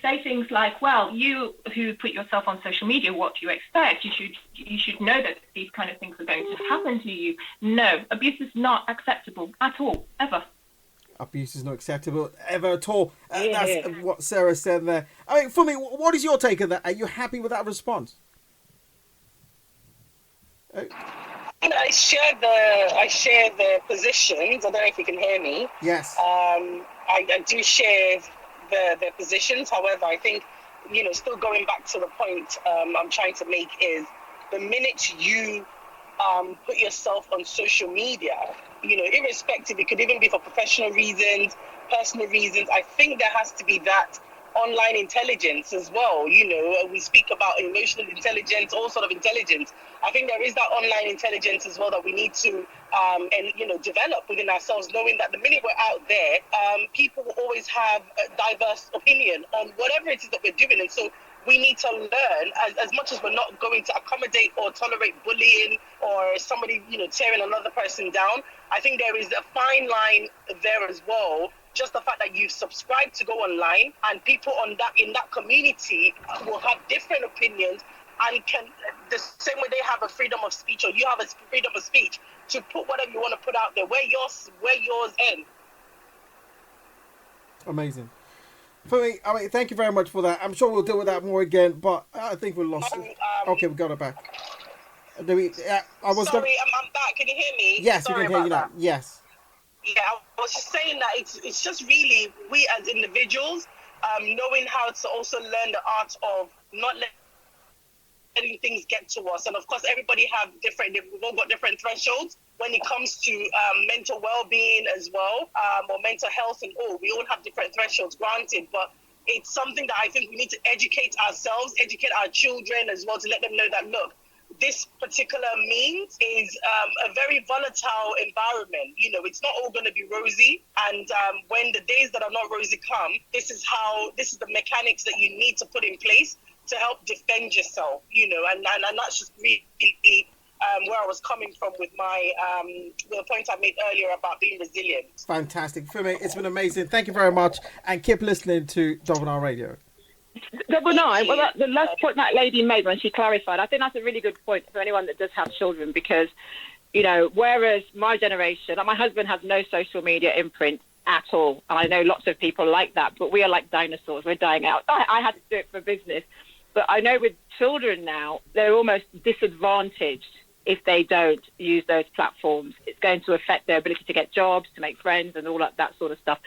say things like, well, you who put yourself on social media, what do you expect? You should know that these kind of things are going to happen to you. No, abuse is not acceptable at all, ever. Abuse is not acceptable ever at all. That's what Sarah said there. I mean, for me, what is your take on that? Are you happy with that response? I share the positions. I don't know if you can hear me. Yes. I do share the positions. However, I think, still going back to the point I'm trying to make is the minute you put yourself on social media, irrespective, it could even be for professional reasons, personal reasons, I think there has to be that online intelligence as well. We speak about emotional intelligence, all sort of intelligence. I think there is that online intelligence as well that we need to develop within ourselves, knowing that the minute we're out there, people will always have a diverse opinion on whatever it is that we're doing. And so we need to learn, as much as we're not going to accommodate or tolerate bullying or somebody, tearing another person down. I think there is a fine line there as well. Just the fact that you've subscribed to go online, and people in that community will have different opinions, and can, the same way they have a freedom of speech, or you have a freedom of speech to put whatever you want to put out there, where yours end. Amazing. For me, I mean, thank you very much for that. I'm sure we'll deal with that more again, but I think we lost it. Okay, we got it back. I'm back. Can you hear me? Yes, Sorry we can hear you now. Yes. Yeah, I was just saying that it's just really we as individuals knowing how to also learn the art of not letting things get to us. And of course, we've all got different thresholds when it comes to mental well-being as well, or mental health and all. We all have different thresholds, granted, but it's something that I think we need to educate ourselves, educate our children as well, to let them know that, look, this particular means is a very volatile environment. It's not all going to be rosy. And when the days that are not rosy come, this is the mechanics that you need to put in place to help defend yourself, and that's just really where I was coming from with my the point I made earlier about being resilient. Fantastic. For me, it's been amazing. Thank you very much, and keep listening to Double9radio. Double 9, well, the last point that lady made when she clarified, I think that's a really good point for anyone that does have children, because, whereas my generation, my husband has no social media imprint at all, and I know lots of people like that, but we are like dinosaurs. We're dying out. I had to do it for business, but I know with children now, they're almost disadvantaged if they don't use those platforms. It's going to affect their ability to get jobs, to make friends, and all that sort of stuff.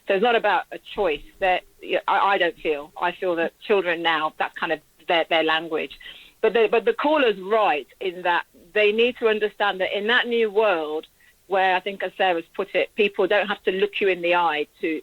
So it's not about a choice. I don't feel. I feel that children now, that's kind of their language. But the caller's right in that they need to understand that in that new world, where I think, as Sarah's put it, people don't have to look you in the eye to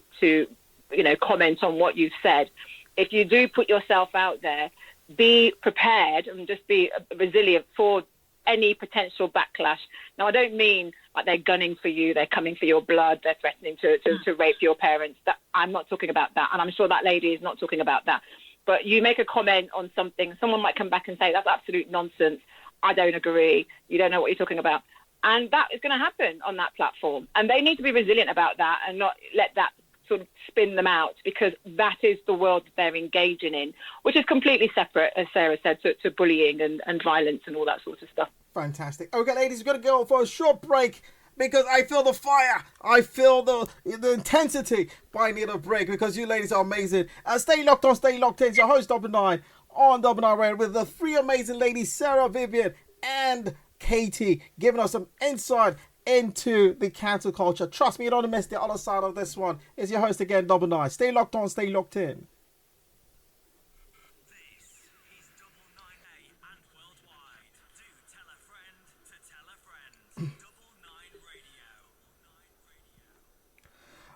comment on what you've said. If you do put yourself out there, be prepared and just be resilient for any potential backlash. Now, I don't mean like they're gunning for you, they're coming for your blood, they're threatening to rape your parents. I'm not talking about that, and I'm sure that lady is not talking about that. But you make a comment on something, someone might come back and say, that's absolute nonsense, I don't agree, you don't know what you're talking about. And that is going to happen on that platform. And they need to be resilient about that and not let that sort of spin them out, because that is the world that they're engaging in, which is completely separate, as Sarah said, to bullying and violence and all that sort of stuff. Fantastic. Okay, ladies, we've got to go for a short break. because I feel the fire. I feel the intensity. But I need a break because you ladies are amazing. Stay locked on, stay locked in. It's your host, Double9, on Double9radio with the three amazing ladies, Sarah, Vivian, and Katie, giving us some insight into the cancel culture. Trust me, you don't miss the other side of this one. It's your host again, Double9. Stay locked on, stay locked in.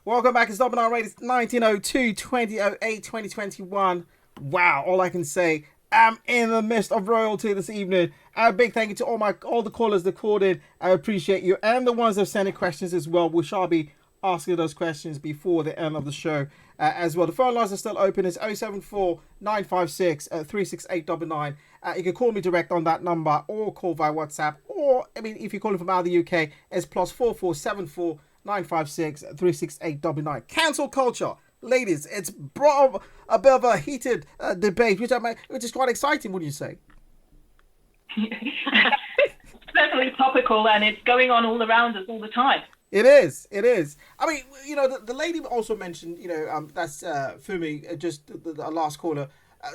Welcome back. It's Double9radio. It's 1902, 2008, 2021. Wow, all I can say, I'm in the midst of royalty this evening. A big thank you to all the callers that called in. I appreciate you. And the ones that have sent in questions as well. We shall be asking those questions before the end of the show as well. The phone lines are still open. It's 074 956 36899. You can call me direct on that number or call via WhatsApp. Or, if you're calling from out of the UK, it's +4474 956 36899. Cancel culture. Ladies, it's brought up a bit of a heated debate, which is quite exciting, wouldn't you say? Certainly topical, and it's going on all around us all the time. It is. The lady also mentioned, that's Fumi, just the last caller,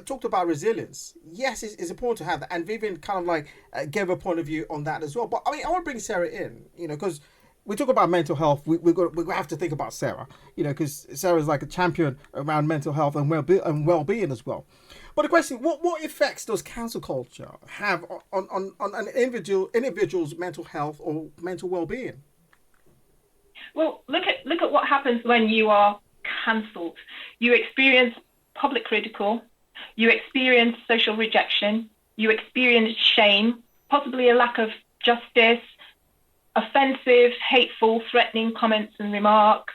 talked about resilience. Yes, it's important to have that. And Vivian kind of gave a point of view on that as well. But I want to bring Sarah in, because we talk about mental health. We have to think about Sarah, because Sarah's like a champion around mental health and well-being as well. But the question: what effects does cancel culture have on an individual's mental health or mental well-being? Well, look at what happens when you are cancelled. You experience public ridicule. You experience social rejection. You experience shame, possibly a lack of justice, offensive, hateful, threatening comments and remarks.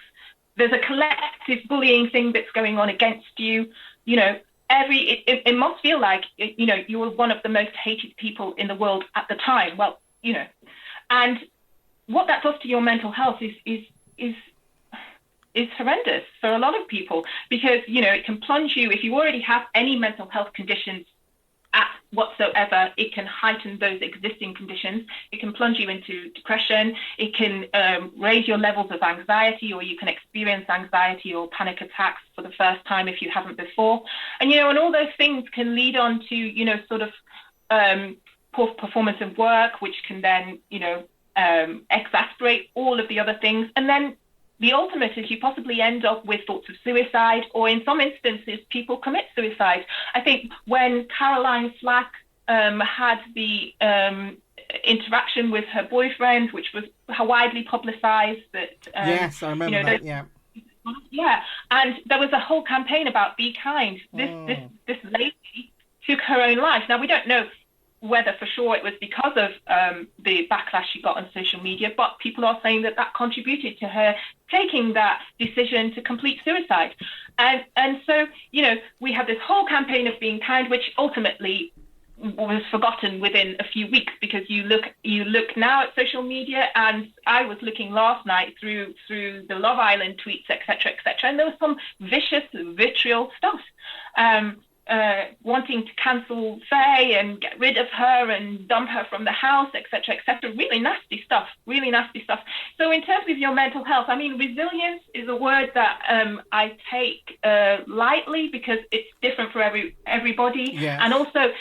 There's a collective bullying thing that's going on against you. It must feel like, you were one of the most hated people in the world at the time. Well, and what that does to your mental health is horrendous for a lot of people, because, it can plunge you, if you already have any mental health conditions whatsoever, it can heighten those existing conditions. It can plunge you into depression. It can raise your levels of anxiety, or you can experience anxiety or panic attacks for the first time if you haven't before. And, and all those things can lead on to, poor performance of work, which can then, exasperate all of the other things. And then the ultimate is you possibly end up with thoughts of suicide, or in some instances, people commit suicide. I think when Caroline Flack had the interaction with her boyfriend, which was widely publicized, that yes, I remember that. Yeah, and there was a whole campaign about be kind. This lady took her own life. Now, we don't know whether for sure it was because of the backlash she got on social media, but people are saying that contributed to her taking that decision to complete suicide. And so, we have this whole campaign of being kind, which ultimately was forgotten within a few weeks, because you look now at social media, and I was looking last night through the Love Island tweets, etc., and there was some vicious, vitriol stuff. Wanting to cancel Faye and get rid of her and dump her from the house, etc., really nasty stuff. So in terms of your mental health, resilience is a word that I take lightly, because it's different for everybody. Yes. And also,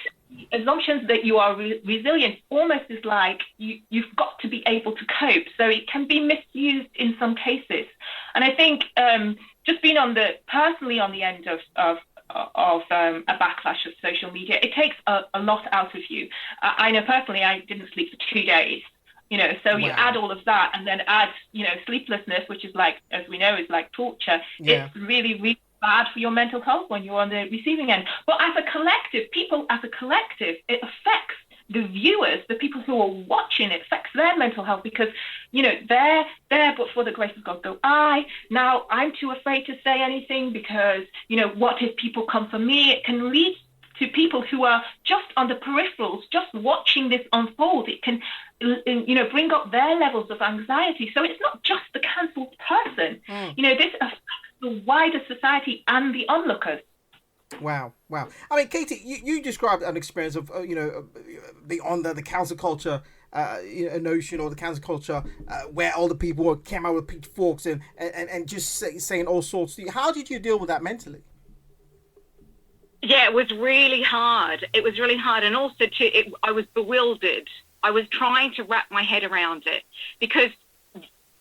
assumptions that you are resilient almost is like you've got to be able to cope. So it can be misused in some cases. And I think just being personally on the end of a backlash of social media, it takes a lot out of you. I know personally, I didn't sleep for 2 days, so wow. You add all of that, and then add, sleeplessness, which is as we know, is like torture. Yeah. It's really, really bad for your mental health when you're on the receiving end. But as a collective, it affects the viewers, the people who are watching. It affects their mental health, because they're there, but for the grace of God go I. Now I'm too afraid to say anything, because what if people come for me? It can lead to people who are just on the peripherals, just watching this unfold. It can bring up their levels of anxiety. So it's not just the cancelled person. This affects the wider society and the onlookers. Wow. Katie, you described an experience of, beyond the cancel culture notion, or the cancel culture where all the people came out with pitchforks and just saying all sorts to you. How did you deal with that mentally? Yeah, it was really hard. It was really hard. And also, I was bewildered. I was trying to wrap my head around it because,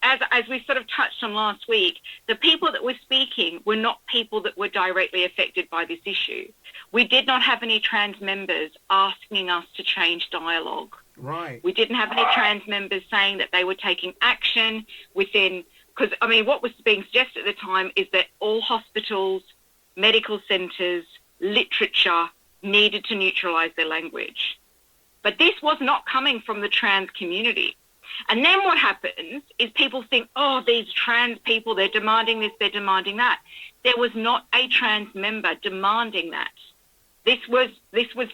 as we sort of touched on last week, the people that were speaking were not people that were directly affected by this issue. We did not have any trans members asking us to change dialogue. Right. We didn't have any trans members saying that they were taking action within, because, I mean, what was being suggested at the time is that all hospitals, medical centres, literature needed to neutralise their language. But this was not coming from the trans community. And then what happens is people think, oh, these trans people, they're demanding this, they're demanding that. There was not a trans member demanding that. This was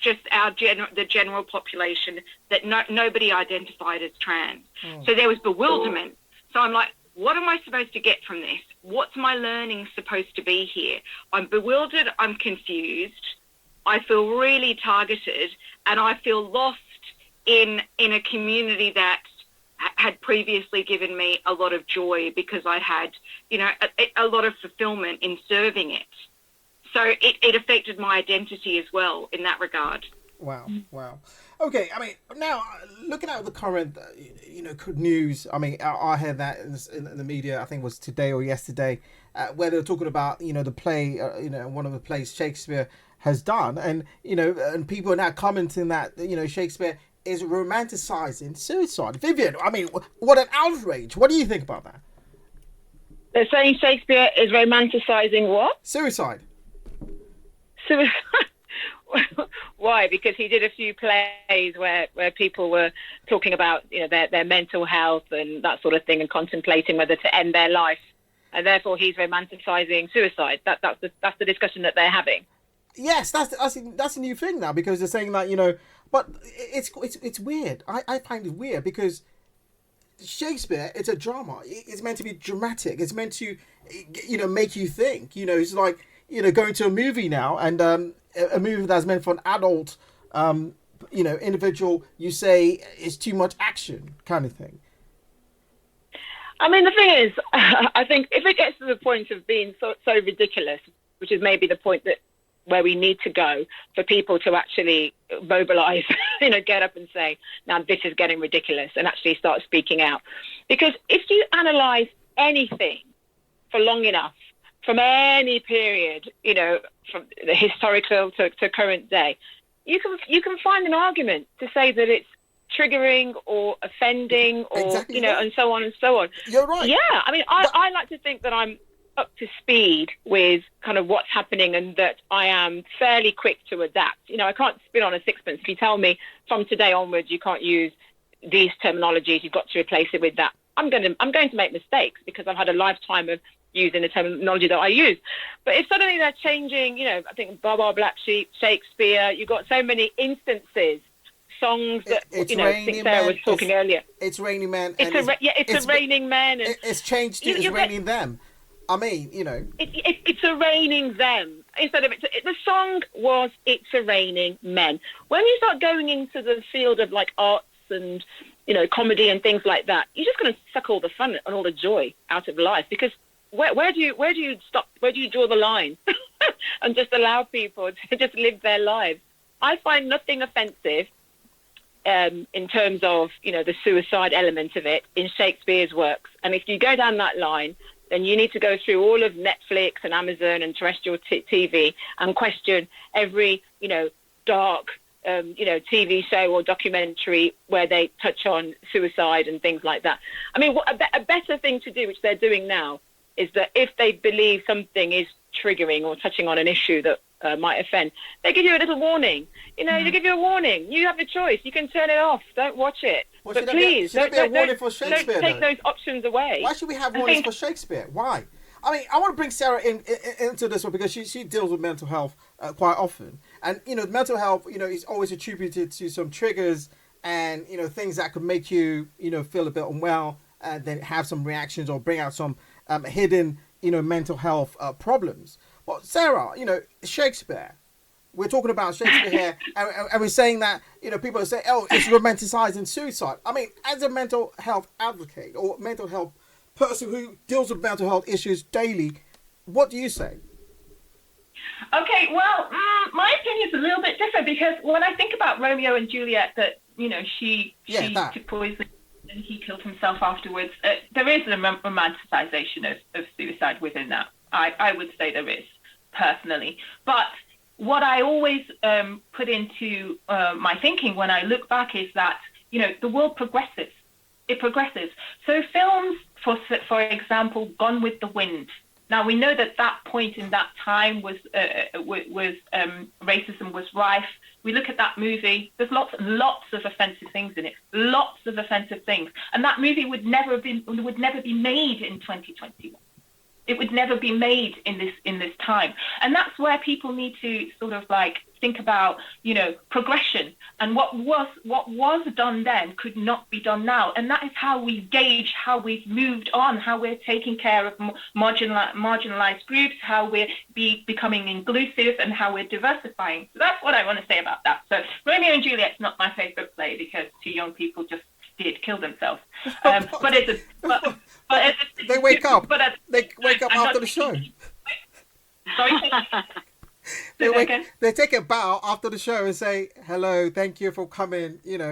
just the general population that nobody identified as trans. So there was bewilderment. So I'm like, what am I supposed to get from this? What's my learning supposed to be here? I'm bewildered, I'm confused, I feel really targeted, and I feel lost in a community that had previously given me a lot of joy because I had, a lot of fulfillment in serving it. So it affected my identity as well in that regard. Wow. Okay, I mean, now looking at the current, news. I mean, I heard that in the media. I think it was today or yesterday, where they were talking about the play, one of the plays Shakespeare has done, and and people are now commenting that Shakespeare is romanticizing suicide. Vivian, I mean, what an outrage! What do you think about that? They're saying Shakespeare is romanticizing what? Suicide. Why? Because he did a few plays where people were talking about their mental health and that sort of thing, and contemplating whether to end their life, and therefore he's romanticizing suicide. That's the discussion that they're having. Yes, that's a new thing now, because they're saying that but it's weird. I find it weird because Shakespeare, it's a drama. It's meant to be dramatic. It's meant to make you think. It's like going to a movie now, and a movie that's meant for an adult individual, you say is too much action kind of thing. I mean, the thing is, I think if it gets to the point of being so ridiculous, which is maybe the point where we need to go for people to actually mobilize, get up and say, now this is getting ridiculous, and actually start speaking out. Because if you analyze anything for long enough, from any period, from the historical to current day, you can find an argument to say that it's triggering or offending or, exactly and so on and so on. You're right. Yeah, I mean, I like to think that I'm up to speed with kind of what's happening, and that I am fairly quick to adapt. I can't spin on a sixpence. If you tell me from today onwards you can't use these terminologies, you've got to replace it with that, I'm going to make mistakes because I've had a lifetime of using the terminology that I use. But if suddenly they're changing, I think Baba Black Sheep, Shakespeare, you've got so many instances, songs that, I think Sarah was talking earlier. It's Raining Men. It's a Raining Men. And it's changed to It's Raining Them. I mean, It's a Raining Them. Instead of the song was It's a Raining Men. When you start going into the field of like arts and, comedy and things like that, you're just going to suck all the fun and all the joy out of life, because where do you stop? Where do you draw the line and just allow people to just live their lives? I find nothing offensive in terms of, the suicide element of it in Shakespeare's works. And if you go down that line, then you need to go through all of Netflix and Amazon and terrestrial TV and question every, dark, TV show or documentary where they touch on suicide and things like that. I mean, a better thing to do, which they're doing now, is that if they believe something is triggering or touching on an issue that might offend, they give you a little warning. They give you a warning. You have a choice. You can turn it off. Don't watch it. Well, but please, don't take those options away. Why should we have warnings for Shakespeare? Why? I mean, I want to bring Sarah into this one because she deals with mental health quite often. And, mental health, is always attributed to some triggers and, things that could make you, feel a bit unwell, and then have some reactions or bring out some hidden, mental health problems. But Sarah, Shakespeare, we're talking about Shakespeare here, and we're saying that, people are saying, oh, it's romanticizing suicide. I mean, as a mental health advocate or mental health person who deals with mental health issues daily, what do you say? Okay, well, my opinion is a little bit different, because when I think about Romeo and Juliet, that, she took poison and he killed himself afterwards, there is a romanticization of suicide within that. I would say there is, personally. But what I always put into my thinking when I look back is that, the world progresses. It progresses. So films, for example, Gone with the Wind. Now, we know that point in that time was racism was rife. We look at that movie, there's lots of offensive things in it, lots of offensive things. And that movie would never be made in 2021. It would never be made in this time. And that's where people need to sort of think about, progression, and what was done then could not be done now. And that is how we gauge how we've moved on, how we're taking care of marginalized groups, how we're becoming inclusive, and how we're diversifying. So that's what I want to say about that. So Romeo and Juliet's not my favorite play, because two young people just did kill themselves. But they wake up. They wake up after the show. Sorry. They take a bow after the show and say, hello, thank you for coming, If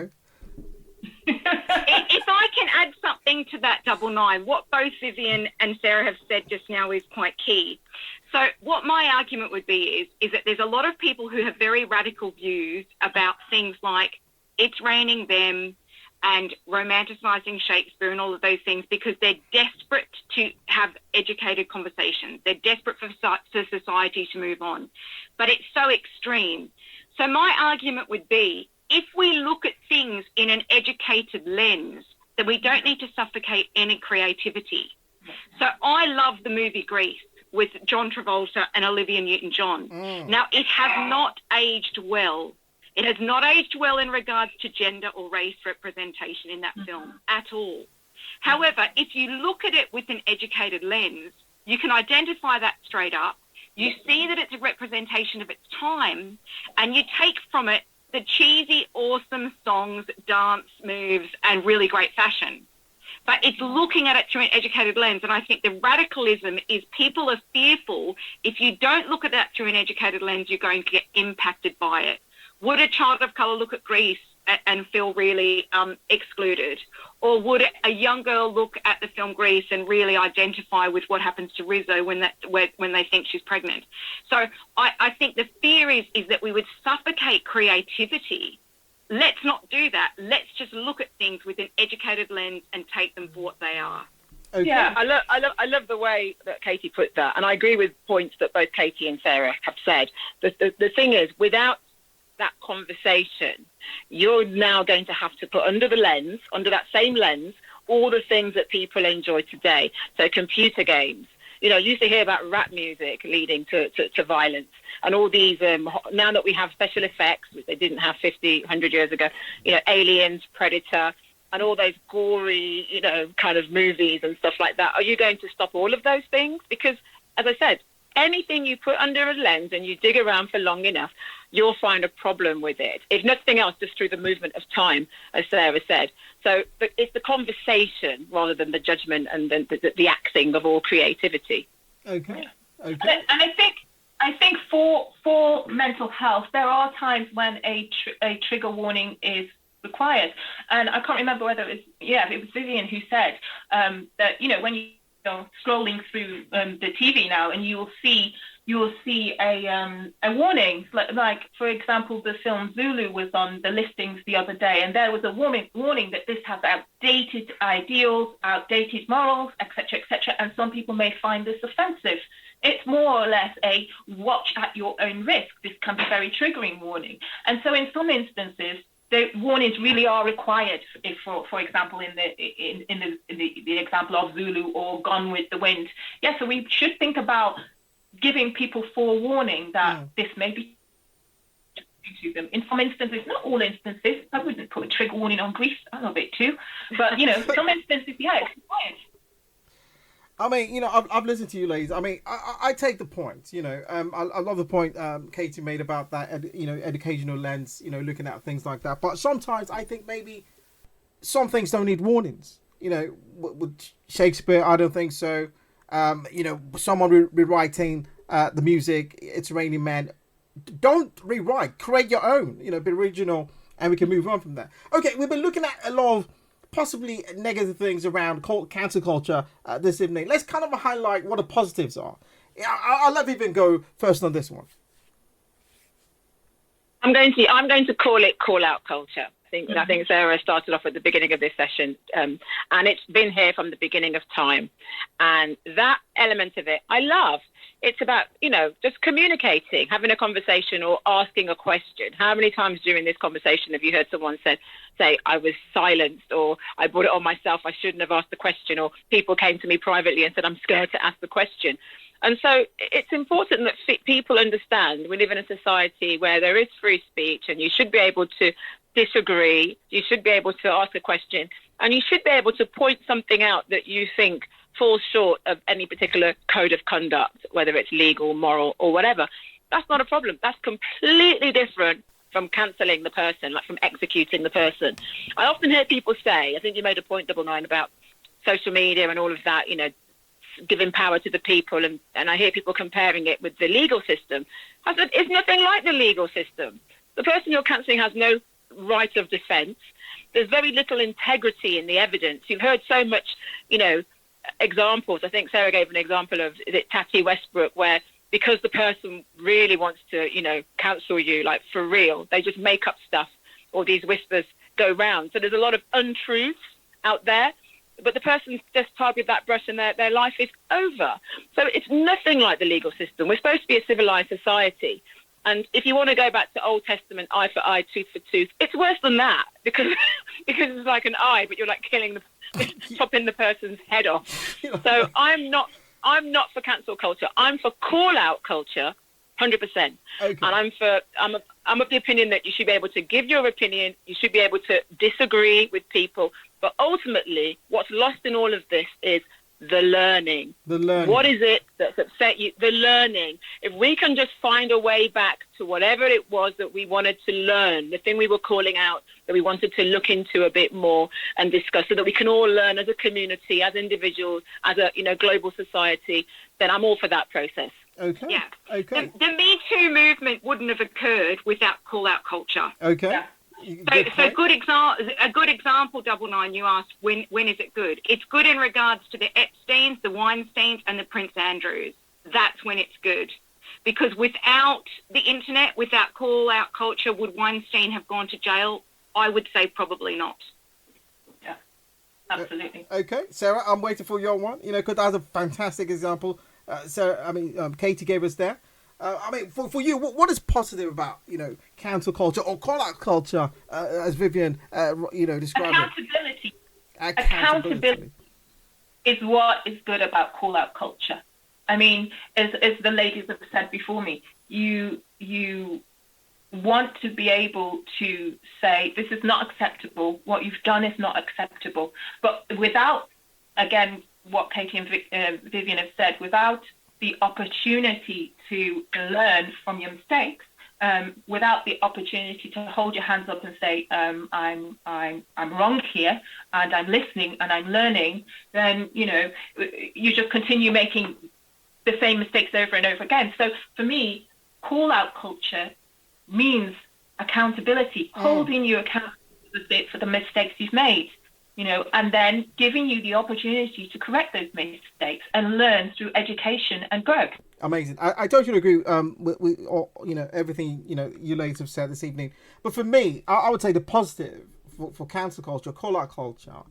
I can add something to that, Double 9, what both Vivian and Sarah have said just now is quite key. So what my argument would be is that there's a lot of people who have very radical views about things like It's Raining Them and romanticizing Shakespeare and all of those things, because they're desperate to have educated conversations. They're desperate for society to move on. But it's so extreme. So my argument would be, if we look at things in an educated lens, then we don't need to suffocate any creativity. So I love the movie Grease with John Travolta and Olivia Newton-John. Now, it has not aged well. It has not aged well in regards to gender or race representation in that film at all. However, if you look at it with an educated lens, you can identify that straight up. You see that it's a representation of its time, and you take from it the cheesy, awesome songs, dance moves, and really great fashion. But it's looking at it through an educated lens, and I think the radicalism is people are fearful if you don't look at that through an educated lens, you're going to get impacted by it. Would a child of colour look at Grease and feel really excluded? Or would a young girl look at the film Grease and really identify with what happens to Rizzo when they think she's pregnant? So I think the fear is that we would suffocate creativity. Let's not do that. Let's just look at things with an educated lens and take them for what they are. Okay. Yeah, I love the way that Katie put that, and I agree with points that both Katie and Sarah have said. The thing is, without that conversation, you're now going to have to put under that same lens, all the things that people enjoy today. So computer games, you used to hear about rap music leading to violence, and all these, now that we have special effects, which they didn't have 50, 100 years ago, Aliens, Predator, and all those gory, kind of movies and stuff like that. Are you going to stop all of those things? Because, as I said, anything you put under a lens and you dig around for long enough, you'll find a problem with it. If nothing else, just through the movement of time, as Sarah said. So it's the conversation rather than the judgment and the axing of all creativity. Okay. And I think for mental health, there are times when a trigger warning is required. And I can't remember whether it was Vivian who said that, when you're scrolling through the TV now, and you will see a warning, like for example, the film Zulu was on the listings the other day, and there was a warning that this has outdated ideals, outdated morals, etc., and some people may find this offensive. It's more or less a watch at your own risk. This can be very triggering warning, and so in some instances, the warnings really are required. If, for example, in the example of Zulu or Gone with the Wind, so we should think about giving people forewarning that this may be to them. In some instances, not all instances, I wouldn't put a trigger warning on Grease. I love it too, but some instances, it's required. I mean, I've listened to you, ladies. I mean, I take the point. I love the point Katie made about that. Educational lens. Looking at things like that. But sometimes I think maybe some things don't need warnings. With Shakespeare, I don't think so. Someone rewriting the music. It's Raining Man. Don't rewrite. Create your own. Be original, and we can move on from that. Okay, we've been looking at a lot of possibly negative things around cancel culture this evening. Let's kind of highlight what the positives are. I'll let Vivian go first on this one. I'm going to call it call out culture. I think Sarah started off at the beginning of this session, and it's been here from the beginning of time. And that element of it, I love. It's about, just communicating, having a conversation or asking a question. How many times during this conversation have you heard someone say, I was silenced, or I brought it on myself, I shouldn't have asked the question, or people came to me privately and said, I'm scared to ask the question. And so it's important that people understand we live in a society where there is free speech, and you should be able to disagree, you should be able to ask a question, and you should be able to point something out that you think falls short of any particular code of conduct, whether it's legal, moral, or whatever. That's not a problem. That's completely different from cancelling the person, like from executing the person. I often hear people say, I think you made a point, Double9, about social media and all of that, giving power to the people, and I hear people comparing it with the legal system. I said, it's nothing like the legal system. The person you're cancelling has no right of defence. There's very little integrity in the evidence. You've heard so much, examples. I think Sarah gave an example of, is it Tati Westbrook, where because the person really wants to, cancel you, like for real, they just make up stuff, or these whispers go round. So there's a lot of untruths out there, but the person's just targeted that brush and their life is over. So it's nothing like the legal system. We're supposed to be a civilized society. And if you want to go back to Old Testament, eye for eye, tooth for tooth, it's worse than that, because it's like an eye, but you're like chopping the person's head off. So I'm not for cancel culture. I'm for call out culture, 100%. Okay. And I'm of the opinion that you should be able to give your opinion. You should be able to disagree with people. But ultimately, what's lost in all of this is the learning. What is it that's upset you? The learning. If we can just find a way back to whatever it was that we wanted to learn, the thing we were calling out, that we wanted to look into a bit more and discuss, so that we can all learn as a community, as individuals, as a global society, then I'm all for that process. Okay. Yeah. Okay. The Me Too movement wouldn't have occurred without call-out culture. Okay. Yeah. So a good example, Double9, you asked, when is it good? It's good in regards to the Epsteins, the Weinsteins, and the Prince Andrews. That's when it's good. Because without the internet, without call-out culture, would Weinstein have gone to jail? I would say probably not. Yeah, absolutely. Okay, Sarah, I'm waiting for your one. Because that's a fantastic example. Katie gave us there. For you, what is positive about, cancel culture or call-out culture, as Vivian, described it? Accountability is what is good about call-out culture. I mean, as the ladies have said before me, you want to be able to say, this is not acceptable, what you've done is not acceptable. But without, again, what Katie and Vivian have said, without the opportunity to learn from your mistakes, without the opportunity to hold your hands up and say, I'm wrong here, and I'm listening and I'm learning, then you just continue making the same mistakes over and over again. So for me, call out culture means accountability, holding you accountable for the mistakes you've made. And then giving you the opportunity to correct those mistakes and learn through education and growth. Amazing. I totally agree with everything you ladies have said this evening. But for me, I would say the positive for cancel culture, call out culture,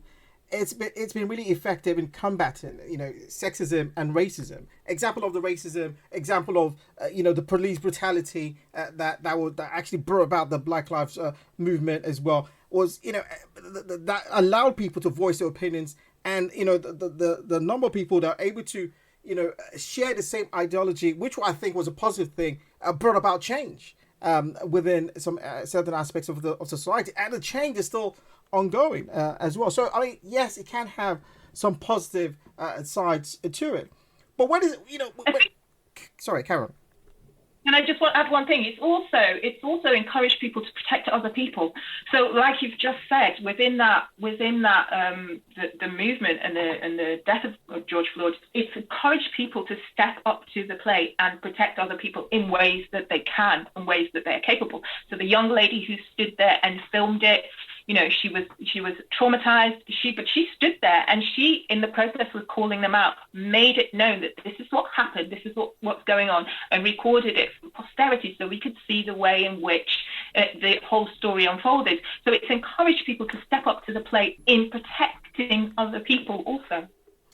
it's been really effective in combating sexism and racism. Example of the racism, example of the police brutality that actually brought about the Black Lives movement as well, was that allowed people to voice their opinions, and the number of people that are able to share the same ideology, which I think was a positive thing, brought about change within some certain aspects of society, and the change is still ongoing as well. So I mean, yes, it can have some positive sides to it. But what is sorry, Karen. And I just want to add one thing. It's also encouraged people to protect other people. So, like you've just said, within that, the movement and the death of George Floyd, it's encouraged people to step up to the plate and protect other people in ways that they can, in ways that they are capable. So, the young lady who stood there and filmed it, she was traumatized. But she stood there, and she, in the process of calling them out, made it known that this is what happened, this is what's going on, and recorded it for posterity so we could see the way in which the whole story unfolded. So it's encouraged people to step up to the plate in protecting other people also.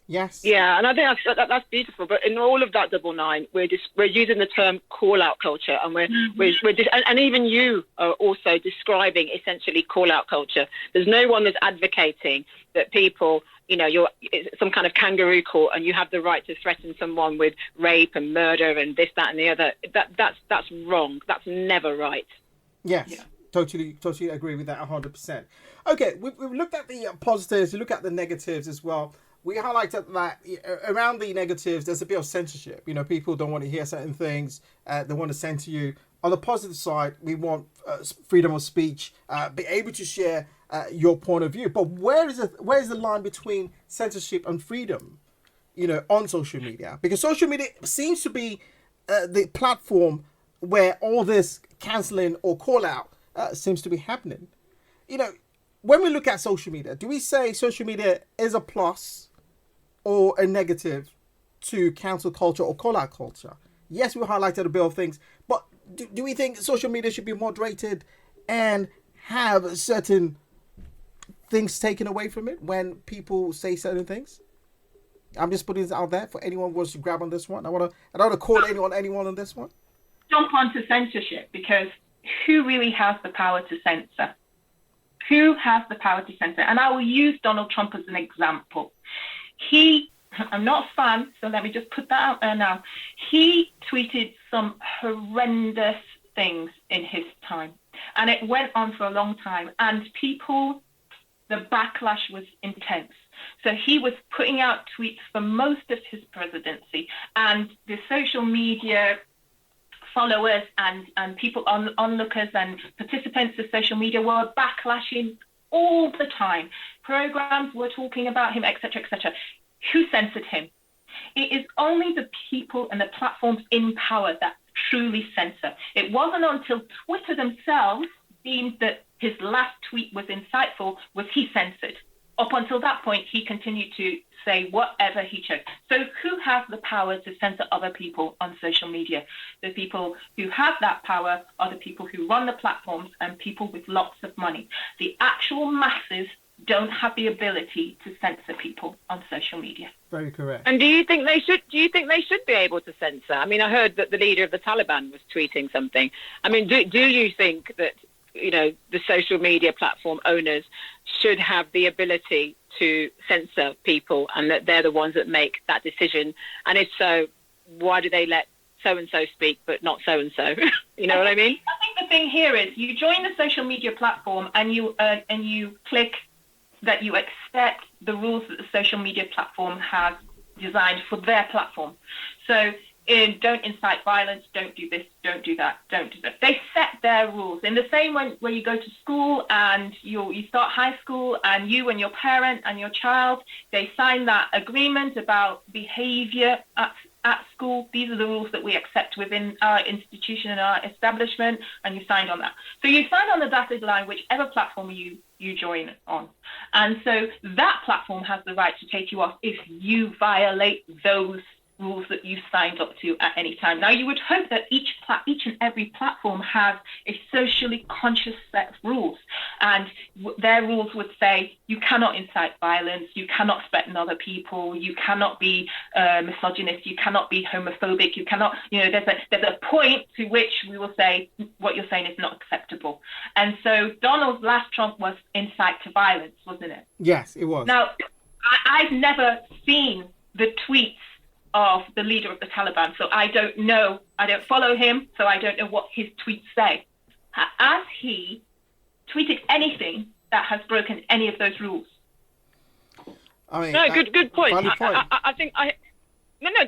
Yes. Yeah, and I think that's beautiful. But in all of that Double9, we're using the term call-out culture, and and even you are also describing essentially call-out culture. There's no one that's advocating that people, it's some kind of kangaroo court, and you have the right to threaten someone with rape and murder and this, that, and the other. That's wrong. That's never right. Yes. Yeah. Totally agree with that 100%. Okay, we've looked at the positives. We look at the negatives as well. We highlighted that around the negatives, there's a bit of censorship. People don't want to hear certain things. They want to censor you. On the positive side, we want freedom of speech, be able to share your point of view. But where is the line between censorship and freedom, on social media? Because social media seems to be the platform where all this cancelling or call out seems to be happening. When we look at social media, do we say social media is a plus or a negative to cancel culture or call-out culture? Yes, we highlighted a bit of things, but do we think social media should be moderated and have certain things taken away from it when people say certain things? I'm just putting this out there for anyone who wants to grab on this one. I don't want to call anyone on this one. Jump onto censorship, because who really has the power to censor? Who has the power to censor? And I will use Donald Trump as an example. I'm not a fan, so let me just put that out there now. He tweeted some horrendous things in his time, and it went on for a long time, and the backlash was intense. So he was putting out tweets for most of his presidency, and the social media followers and people, onlookers and participants of social media were backlashing all the time. Programs were talking about him, etc., etc. Who censored him? It is only the people and the platforms in power that truly censor. It wasn't until Twitter themselves deemed that his last tweet was insightful was he censored. Up until that point, he continued to say whatever he chose. So who has the power to censor other people on social media? The people who have that power are the people who run the platforms and people with lots of money. The actual masses don't have the ability to censor people on social media. Very correct. And do you think they should be able to censor? I mean, I heard that the leader of the Taliban was tweeting something. I mean, do you think that the social media platform owners should have the ability to censor people, and that they're the ones that make that decision? And if so, why do they let so-and-so speak but not so-and-so? You know what I mean? I think the thing here is you join the social media platform and you click that you accept the rules that the social media platform has designed for their platform. So don't incite violence, don't do this, don't do that, don't do that. They set their rules. In the same way where you go to school and you start high school and you and your parent and your child, they sign that agreement about behavior at school. These are the rules that we accept within our institution and our establishment, and you signed on that. So you sign on the dotted line, whichever platform you join on. And so that platform has the right to take you off if you violate those rules that you signed up to at any time. Now, you would hope that each and every platform has a socially conscious set of rules, and their rules would say you cannot incite violence, you cannot threaten other people, you cannot be misogynist, you cannot be homophobic, you cannot, there's a point to which we will say what you're saying is not acceptable. And so Donald's last Trump was incite to violence, wasn't it? Yes, it was. Now, I've never seen the tweets of the leader of the Taliban, so I don't know. I don't follow him, so I don't know what his tweets say. Has he tweeted anything that has broken any of those rules? I mean, No, good point. valid point. I think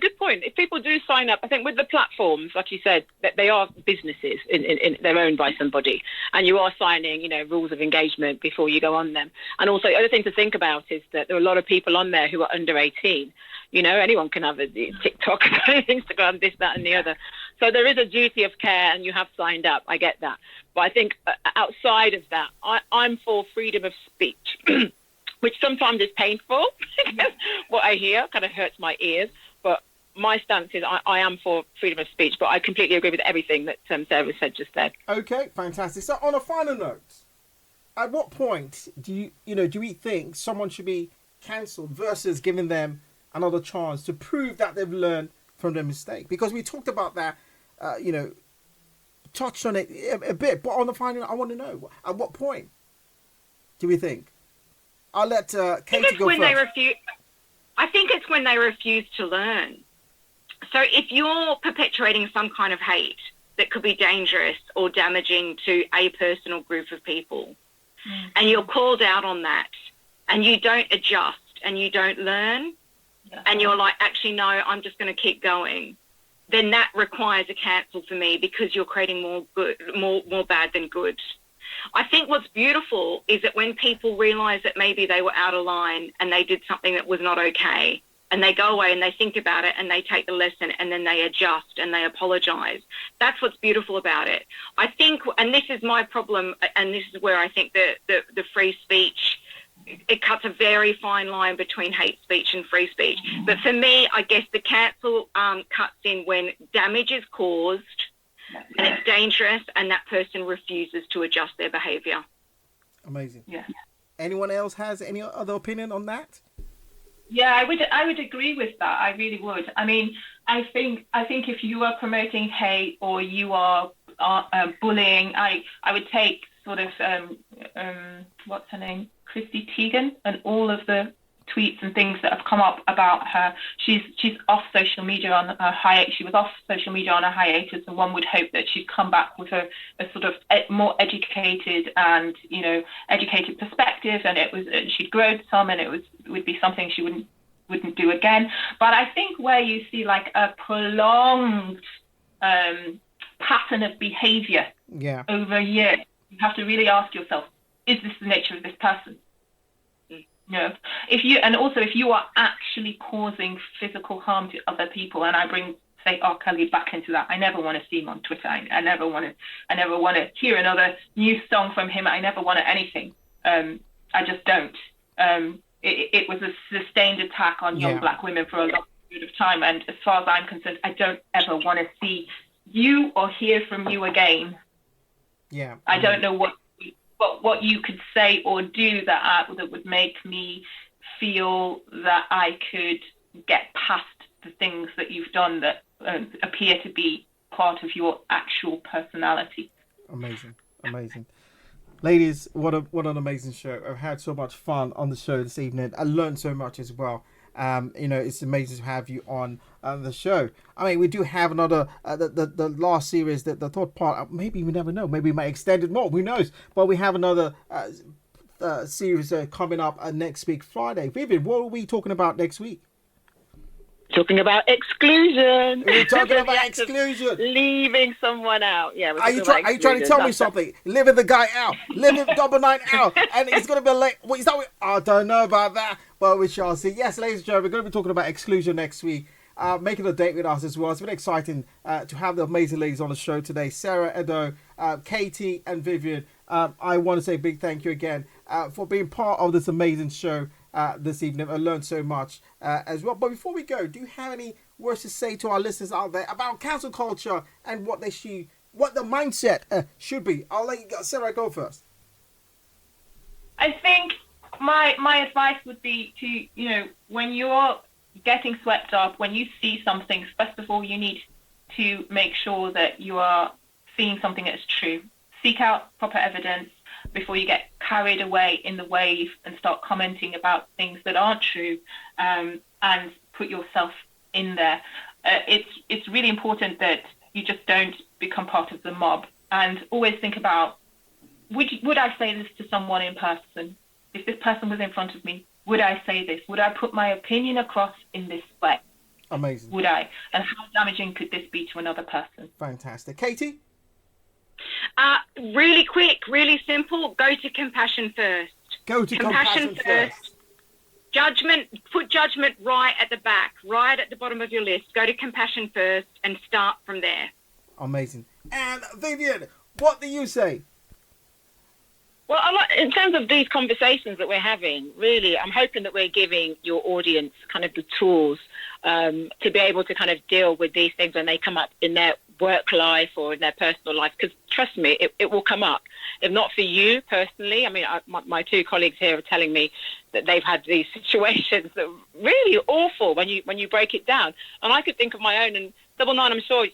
good point. If people do sign up, I think with the platforms, like you said, that they are businesses in they're owned by somebody, and you are signing, rules of engagement before you go on them. And also, the other thing to think about is that there are a lot of people on there who are under 18. Anyone can have a TikTok, Instagram, this, that, and the other. So there is a duty of care, and you have signed up. I get that, but I think outside of that, I'm for freedom of speech. Which sometimes is painful. What I hear kind of hurts my ears. But my stance is I am for freedom of speech. But I completely agree with everything that Sarah said just then. Okay, fantastic. So on a final note, at what point do you think someone should be cancelled versus giving them another chance to prove that they've learned from their mistake? Because we talked about that, touched on it a bit. But on the final note, I want to know, at what point do we think? I'll let Katie go first. I think it's when they refuse to learn. So if you're perpetuating some kind of hate that could be dangerous or damaging to a person or group of people, and you're called out on that, and you don't adjust and you don't learn, and you're like, actually, no, I'm just going to keep going, then that requires a cancel for me, because you're creating more bad than good. I think what's beautiful is that when people realise that maybe they were out of line and they did something that was not okay, and they go away and they think about it and they take the lesson and then they adjust and they apologise. That's what's beautiful about it. I think, and this is my problem, and this is where I think the free speech, it cuts a very fine line between hate speech and free speech. But for me, I guess the cancel cuts in when damage is caused, and it's dangerous, and that person refuses to adjust their behaviour. Amazing. Yeah. Anyone else has any other opinion on that? Yeah, I would agree with that. I really would. I mean, I think if you are promoting hate or you are bullying, I would take sort of what's her name, Chrissy Teigen, and all of the tweets and things that have come up about her. She's off social media on a hiatus. She was off social media on a hiatus, and one would hope that she'd come back with a sort of more educated and educated perspective, and she'd grown some, and it would be something she wouldn't do again. But I think where you see like a prolonged pattern of behaviour over years, you have to really ask yourself, is this the nature of this person? If you are actually causing physical harm to other people, and I bring, say, R. Kelly back into that, I never want to see him on Twitter. I never want to hear another new song from him. I never want anything. I just don't. It was a sustained attack on young black women for a long period of time, and as far as I'm concerned, I don't ever want to see you or hear from you again. Yeah. I don't know what you could say or do that would make me feel that I could get past the things that you've done that appear to be part of your actual personality. Amazing. Ladies, what an amazing show. I've had so much fun on the show this evening. I learned so much as well. It's amazing to have you on the show. I mean, we do have another, the last series, the third part. Maybe we never know. Maybe we might extend it more. Who knows? But we have another series coming up next week, Friday. Vivian, what are we talking about next week? Talking about exclusion. We're talking about exclusion. Leaving someone out. Yeah. Are you trying to tell me something? Leaving the guy out. Leaving Double9 out. And it's going to be late. What is that? I don't know about that. But we shall see. Yes, ladies and gentlemen, we're going to be talking about exclusion next week. Making a date with us as well. It's been exciting to have the amazing ladies on the show today. Sarah Eddo, Katie and Vivian. I want to say a big thank you again for being part of this amazing show this evening. I learned so much as well. But before we go, do you have any words to say to our listeners out there about cancel culture and what the mindset should be? I'll let you go. Sarah, go first. I think my advice would be to, when you're getting swept up, when you see something, first of all, you need to make sure that you are seeing something that's true. Seek out proper evidence before you get carried away in the wave and start commenting about things that aren't true, and put yourself in there. It's really important that you just don't become part of the mob, and always think about, would I say this to someone in person? If this person was in front of me, Would I say this? Would I put my opinion across in this way? Amazing. Would I? And how damaging could this be to another person? Fantastic. Katie? Really quick, really simple. Go to compassion first. Go to compassion first. Put judgment right at the back, right at the bottom of your list. Go to compassion first and start from there. Amazing. And Vivian, what do you say? Well, in terms of these conversations that we're having, really, I'm hoping that we're giving your audience kind of the tools to be able to kind of deal with these things when they come up in their work life or in their personal life. Because trust me, it will come up. If not for you personally, I mean, my two colleagues here are telling me that they've had these situations that are really awful when you break it down. And I could think of my own. And Double9, I'm sure,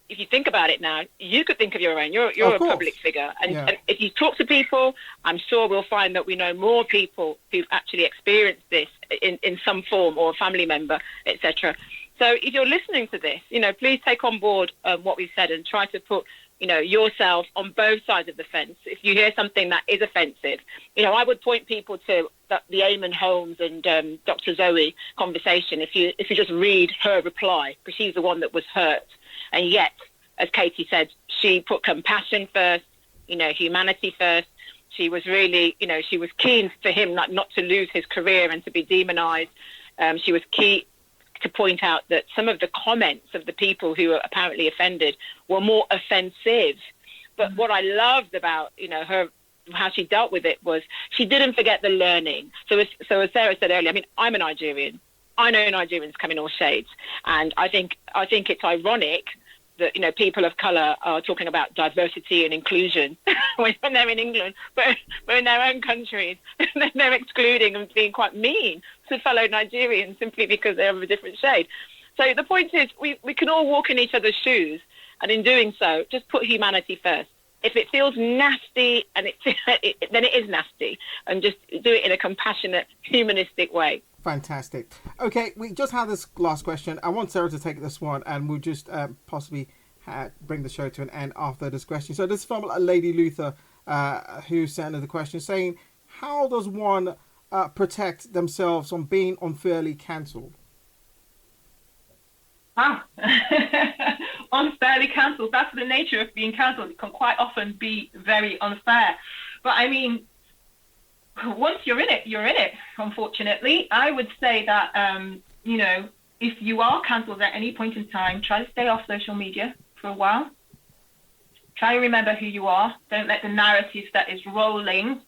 if you think about it now, you could think of your own. You're a public figure. And if you talk to people, I'm sure we'll find that we know more people who've actually experienced this in some form, or a family member, etc. So if you're listening to this, please take on board what we've said and try to put, yourself on both sides of the fence. If you hear something that is offensive, I would point people to the Eamon Holmes and Dr. Zoe conversation. If you just read her reply, because she's the one that was hurt. And yet, as Katie said, she put compassion first, humanity first. She was really, she was keen for him not to lose his career and to be demonized. She was key to point out that some of the comments of the people who were apparently offended were more offensive. But what I loved about, her, how she dealt with it was she didn't forget the learning. So as Sarah said earlier, I mean, I'm a Nigerian. I know Nigerians come in all shades. And I think it's ironic that, people of colour are talking about diversity and inclusion when they're in England, but in their own countries, they're excluding and being quite mean to fellow Nigerians simply because they're of a different shade. So the point is, we can all walk in each other's shoes, and in doing so, just put humanity first. If it feels nasty, then it is nasty, and just do it in a compassionate, humanistic way. Fantastic. Okay, we just had this last question. I want Sarah to take this one, and we'll just possibly bring the show to an end after this question. So this is from Lady Luther, who sent in the question saying, how does one protect themselves from being unfairly cancelled? Unfairly cancelled. That's the nature of being cancelled. It can quite often be very unfair. But I mean, once you're in it, unfortunately. I would say that, if you are cancelled at any point in time, try to stay off social media for a while. Try to remember who you are. Don't let the narrative that is rolling,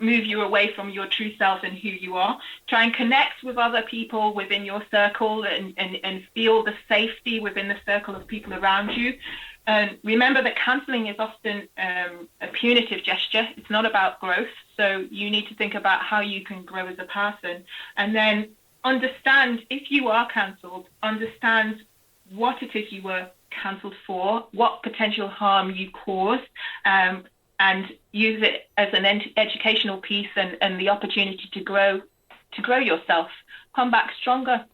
move you away from your true self and who you are. Try and connect with other people within your circle and feel the safety within the circle of people around you. And remember that cancelling is often a punitive gesture. It's not about growth. So you need to think about how you can grow as a person. And then understand, if you are cancelled, understand what it is you were cancelled for, what potential harm you caused, and use it as an educational piece and the opportunity to grow yourself. Come back stronger.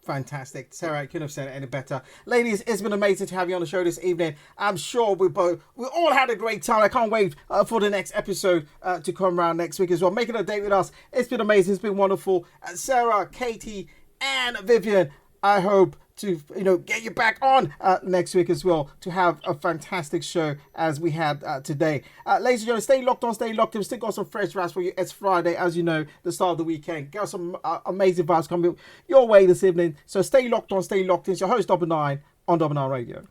Fantastic. Sarah, I couldn't have said it any better. Ladies, it's been amazing to have you on the show this evening. I'm sure we all had a great time. I can't wait for the next episode to come around next week as well. Making a date with us. It's been amazing. It's been wonderful. Sarah, Katie, and Vivian, I hope to get you back on next week as well to have a fantastic show as we had today. Ladies and gentlemen, stay locked on, stay locked in. Still got some fresh raps for you. It's Friday, as you know, the start of the weekend. Got some amazing vibes coming your way this evening. So stay locked on, stay locked in. It's your host Double9 on Double9Radio.